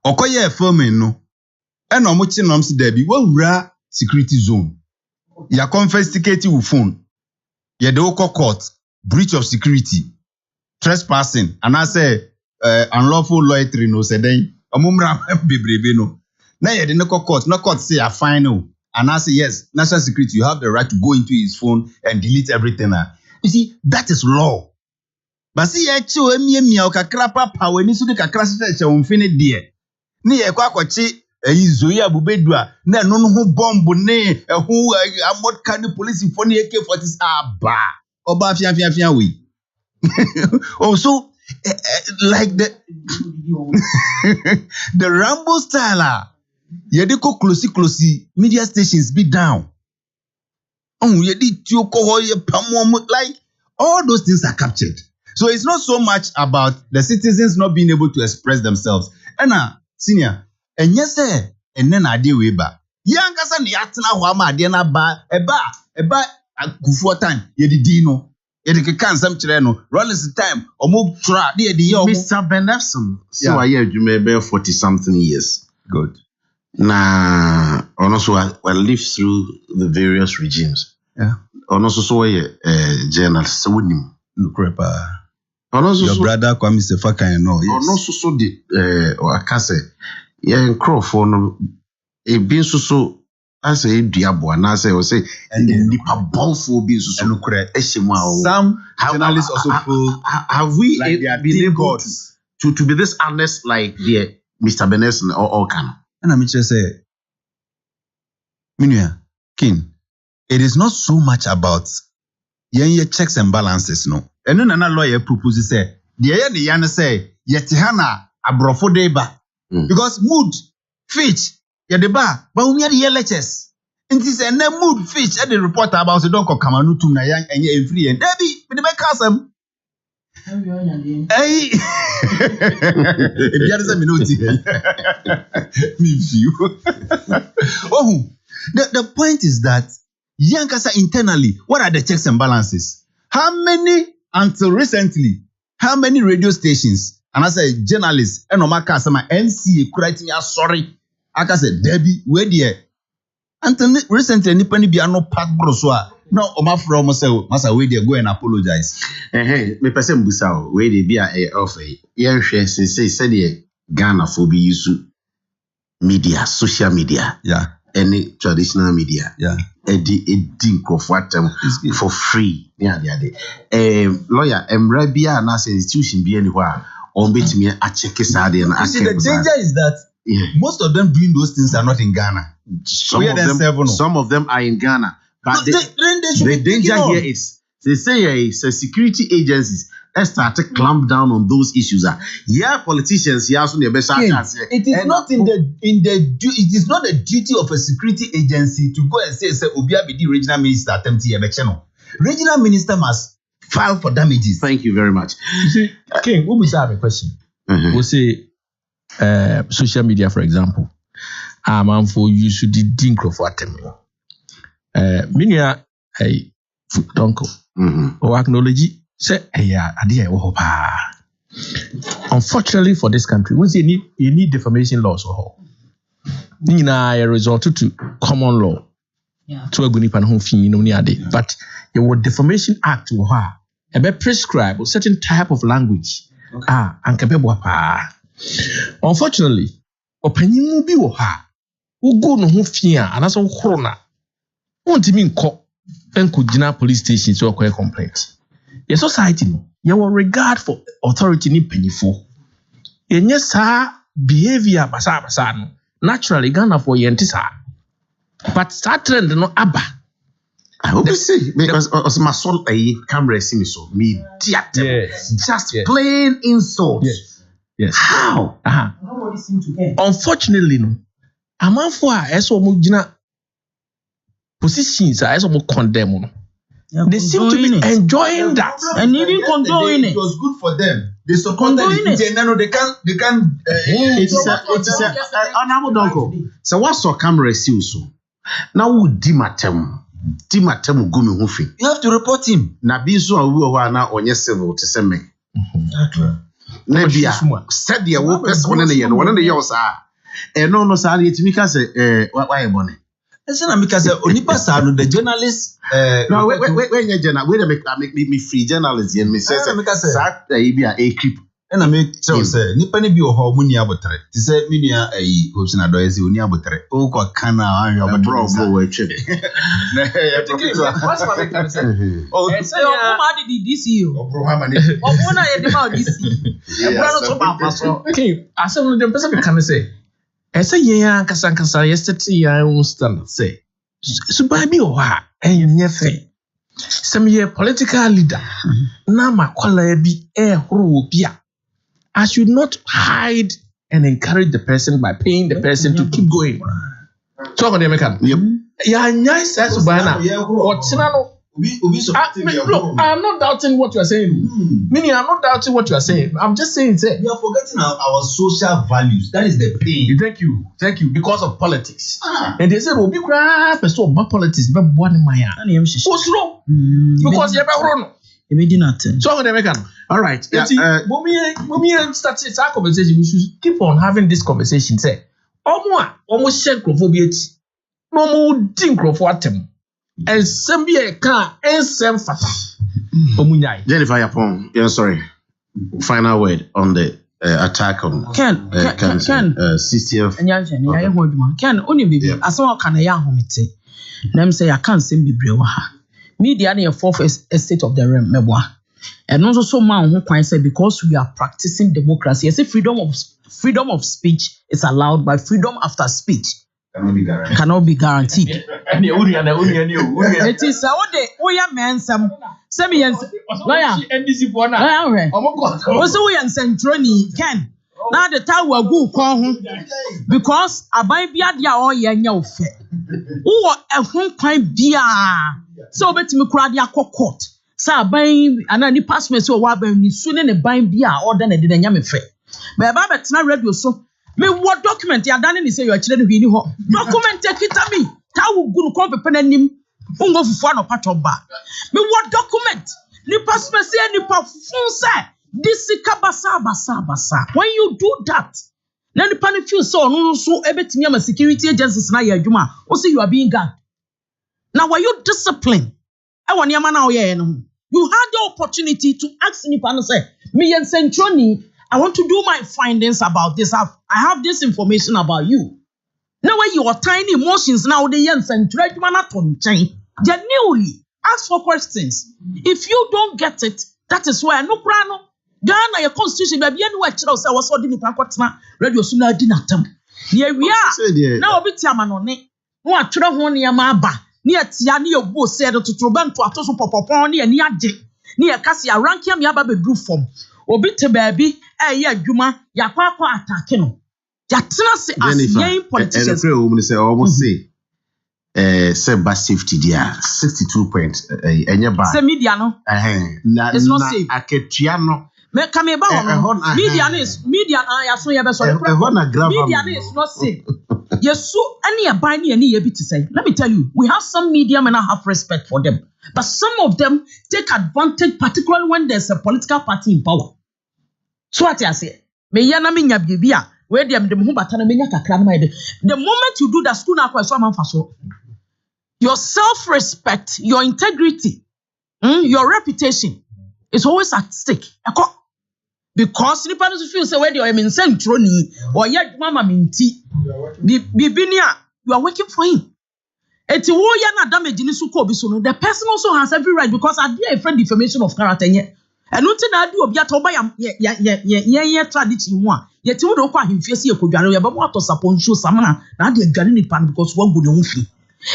Okoye filming no. And omochi nom si debi we security zone. Ya confiscate your phone. Ya de court, breach of security, trespassing, and I say unlawful loitering no say then omumra bebrebe no. Na ya de no court say a final. And I say yes, national security, you have the right to go into his phone and delete everything. You see, that is law. But see, actually, me kakra papa we ni su de kakra se umfine die. Ni e kwa kwachi Zoe Abubedua, na no bomb ne who amod can police for the AK-47 ba. Oba fian we. Also, like the Rambo style. Yediko closey media stations be down. Like all those things are captured. So it's not so much about the citizens not being able to express themselves. And senior, and yes, sir, and then I deal with ba. Young as an yatna wama diana ba kufu time yedidino. Yedike can some chireno, Rollins time, or move tra the Mr. Benefson. So I hear you may bear 40 something years. Good. Nah, also I lived through the various regimes. Yeah. Also so journalist so with him. Your brother Kwame Sefa no. Yes. Also so did or I can say yeah Crawford a being so I say diabo and I say and the nipa bonfo being so some journalists also feel have we like they are been able to be this honest like the Mr. Benson or Kano? And I'm just say, Minya, King, it is not so much about your checks and balances, no. And then another lawyer proposes say, the yana say, yetihana abrofo deba. Because mood, fitch, yadeba, but we are the LHS. And this is a mood fitch at the reporter about the dog of Kamanu to Nayan and you're free and Debbie, with the back castle. Hey, the point is that Yankasa internally, what are the checks and balances? How many until recently? How many radio stations? And I say journalists and Omaka sama NCA writing sorry. I can say Debbie, where dear. Until recently, anybody be no part broswa. No, Oma from masa we dey go and apologize. Me person busa we dey be a offer. Yen hwe say the Ghana for be use media, social media. Yeah. Any traditional media. Yeah. Edi crofwatem for free. Yeah, lawyer emrabia na institution be anywhere on betimi a check sade and the danger is that most of them doing those things are not in Ghana. Some of them are in Ghana. But the danger here is they say it's a security agencies start to clamp down on those issues. Yeah, politicians here also it is not it is not the duty of a security agency to go and say Obia be the regional minister attempt here. Regional minister must file for damages. Thank you very much. You see, King, what was that question? We'll say social media, for example. I'm for you should think of what Minia a uncle or acknowledge say idea. Unfortunately for this country, we need defamation laws or a result to common law to a gunipan who fin no niade. But the defamation act to her a prescribe a certain type of language. And unfortunately, opinion be wo ha. Who go no fear and as a corona. Won't mean call and could police stations or a complaint. Your society, your regard for authority ni peniful. And yes, sir, behavior basa naturally Ghana for yentisa. But that trend no abba. I hope you see because my son a camera see me so me just plain insult. Yes. How? Nobody seems to care. Unfortunately, no. A man for eso mo gina positions eso mo condemn. They seem to be enjoying that and even condoning it. It was good for them. They supported it. No, they can't. It's honorable donko. So what's your camera see so? Now we dimatem go me ho fi. You have to report him. Na bi so awu wa na onye civil to say me. Na bia said the wo person na ye no one na ye osa. No sa na yetimi ka say why e bone. Ese na because onipa sa no the journalist no when you journal we make me free journalist and me say sa e bia e creep. Na me tell say nipa ne bi o ho muni abotre. Ti say me nua ayi hopes na do say oni abotre. O kwa kana an yo bro we trip. What's my make say? Oh, say o ma di DC o. Bro ha ma ne. O na ye de ma DC. E bro no so ba paso. Okay, asem no dem person can say. Ese yen kasa yesterday ya stand say. So ba bi o ha enye fe. Some ye political leader na makwala bi horo bia. I should not hide and encourage the person by paying the person to keep going. So I'm going to yep. Yeah, nice as banana. I'm not doubting what you are saying. Meaning, I'm not doubting what you are saying. I'm just saying, say you are forgetting our social values. That is the pain. Thank you. Because of politics. And they said, "Oh, be craft, so about politics, but one in my hand." What's wrong? Because you're wrong. So I'm going to all right. When we start our conversation, we should keep on having this conversation. Say, almost share microphobia. No more think of what them. And somebody a car and some fata. Jennifer Yapon, yeah, sorry. Final word on the attack on Ken CCF. Ken, only baby. As one can ya homite. Them say I can't send be brewa. Media near fourth estate of the realm meboa. And also so man who can say because we are practicing democracy. I say freedom of speech is allowed, but freedom after speech cannot be guaranteed. It is how they oya men some semi lawyer also we and centroni Ken now the time we go call because aban bia dia o ye nya ofe wo ehun kwan bia so betimi kura dia court sa aban ana ni passment so wa ban ni su ne ban bia order na de nya me fe ba ba betena radio so me what document ya dane ni say you akire no hwini ho document kita me ta wo gunu kon pepe nanim ungo fufu no patoba me what document ni passment say ni pa fun say this basa when you do that na ni pa no feel so no so ebetimi am security agencies na ya adwuma o say you are being guarded. Now were you disciplined? You had the opportunity to ask nipa no say me yen centroni I want to do my findings about this. I have this information about you. Now when your tiny emotions now the yen centroni genuinely ask for questions. If you don't get it, that is why no prano Ghana your constitution baby anywhere chira say was ordinary kwatena radio so na di natam. Here we are. Now obiti amanone. Mo atwere ho ne ma aba. Ni atia ni obu se do totroba nto atoso popopon ne ani age. Ni ya kasi ya rank ya mi aba bedru form. Obi te baabi ye adwuma ya kwa attack no. Ya tena se as yen politicians. And the say almost say bus safety there 62 points enye ba. Say media no. It's not safe. Aketua no. Me kame ba hono. Media ya so ye be so media is not safe. Yesu any aban ne ye bi to say. Let me tell you, we have some media men I have respect for them. But some of them take advantage, particularly when there's a political party in power. So what I say, me yana me nya bibia, where them who batana me nya kakra na de. The moment you do that, school na kwa so man faso. Your self-respect, your integrity, your reputation is always at stake. Because nipa no feel say where you am in centro ni or yet mama minti. Bibinia, you are working for him. Eti wo ya na damage ni so ko obi so no, the person also has every right because I dey a friend defamation of character nye. Enu ti na adi obi atoba ya tradition ho a ye ti wo do kwa ahemfie se ekodware ye be mo ato saponsho samana na adi adware ni pan because wo gu ne ho fi.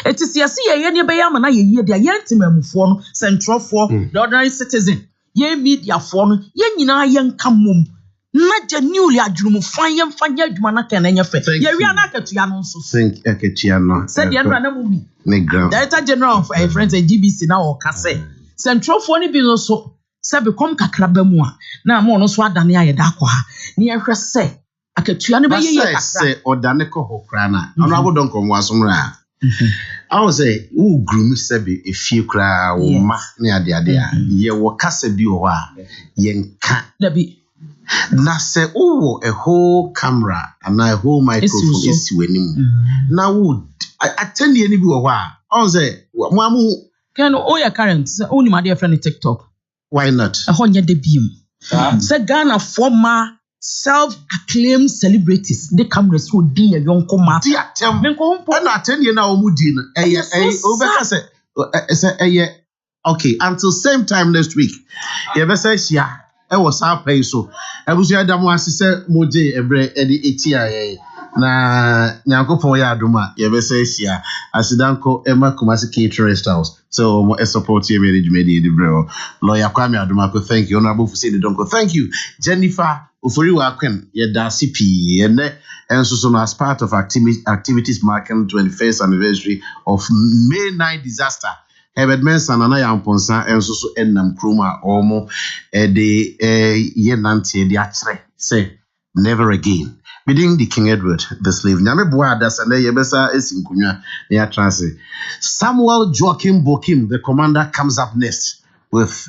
Eti siase ye ne be ya ma na ye yie dia ye ntimamufo no central for the ordinary citizen ye media for no ye nyina ye nka mom na genuinely adwumu fan fanya adwuma na kan anya fe ye wi na akatua no nso think akatua no said the na mu bi ne ground director general of friends GBC na o kase central for ni bi no so se be kom kakra ba mu a na mo no so adane aye da kwa ha ne ye hwe se akatua ne be ye kakra se odane ko hokra na ono abodon ko mo asomra I was say, "Who groom sebi a few cry or ma near the idea. Ye wo kasa bi o wa yen ka na say oh a whole camera and a whole microphone is wenim. Now would attend any bi o wa. I was say, "Mamu can your current only my dear friend TikTok. Why not? A honey debut. Say Ghana former self-acclaimed celebrities they come rescue dear young comma and attend you now mudin okay until same time next week you ever say yeah I was our pay so I was your dam was say moje ebre edi etia na nyankopon ya adoma you ever say yeah asidanko ema kumasi catering house so mo support you management di bro lawyer Kwame Adoma ko thank you honorable Fusini Donko thank you Jennifer Ofori Wakwen yeda CP and enso so as part of activities marking 21st anniversary of May 9 disaster Herbert Mensa and I am Ponsa enso so enam kroma omo de ye nante de atre say never again bidding the King Edward the slave nyame boa das and ye besa esinkunwa ya transe Samuel Joachim Bokim the commander comes up next with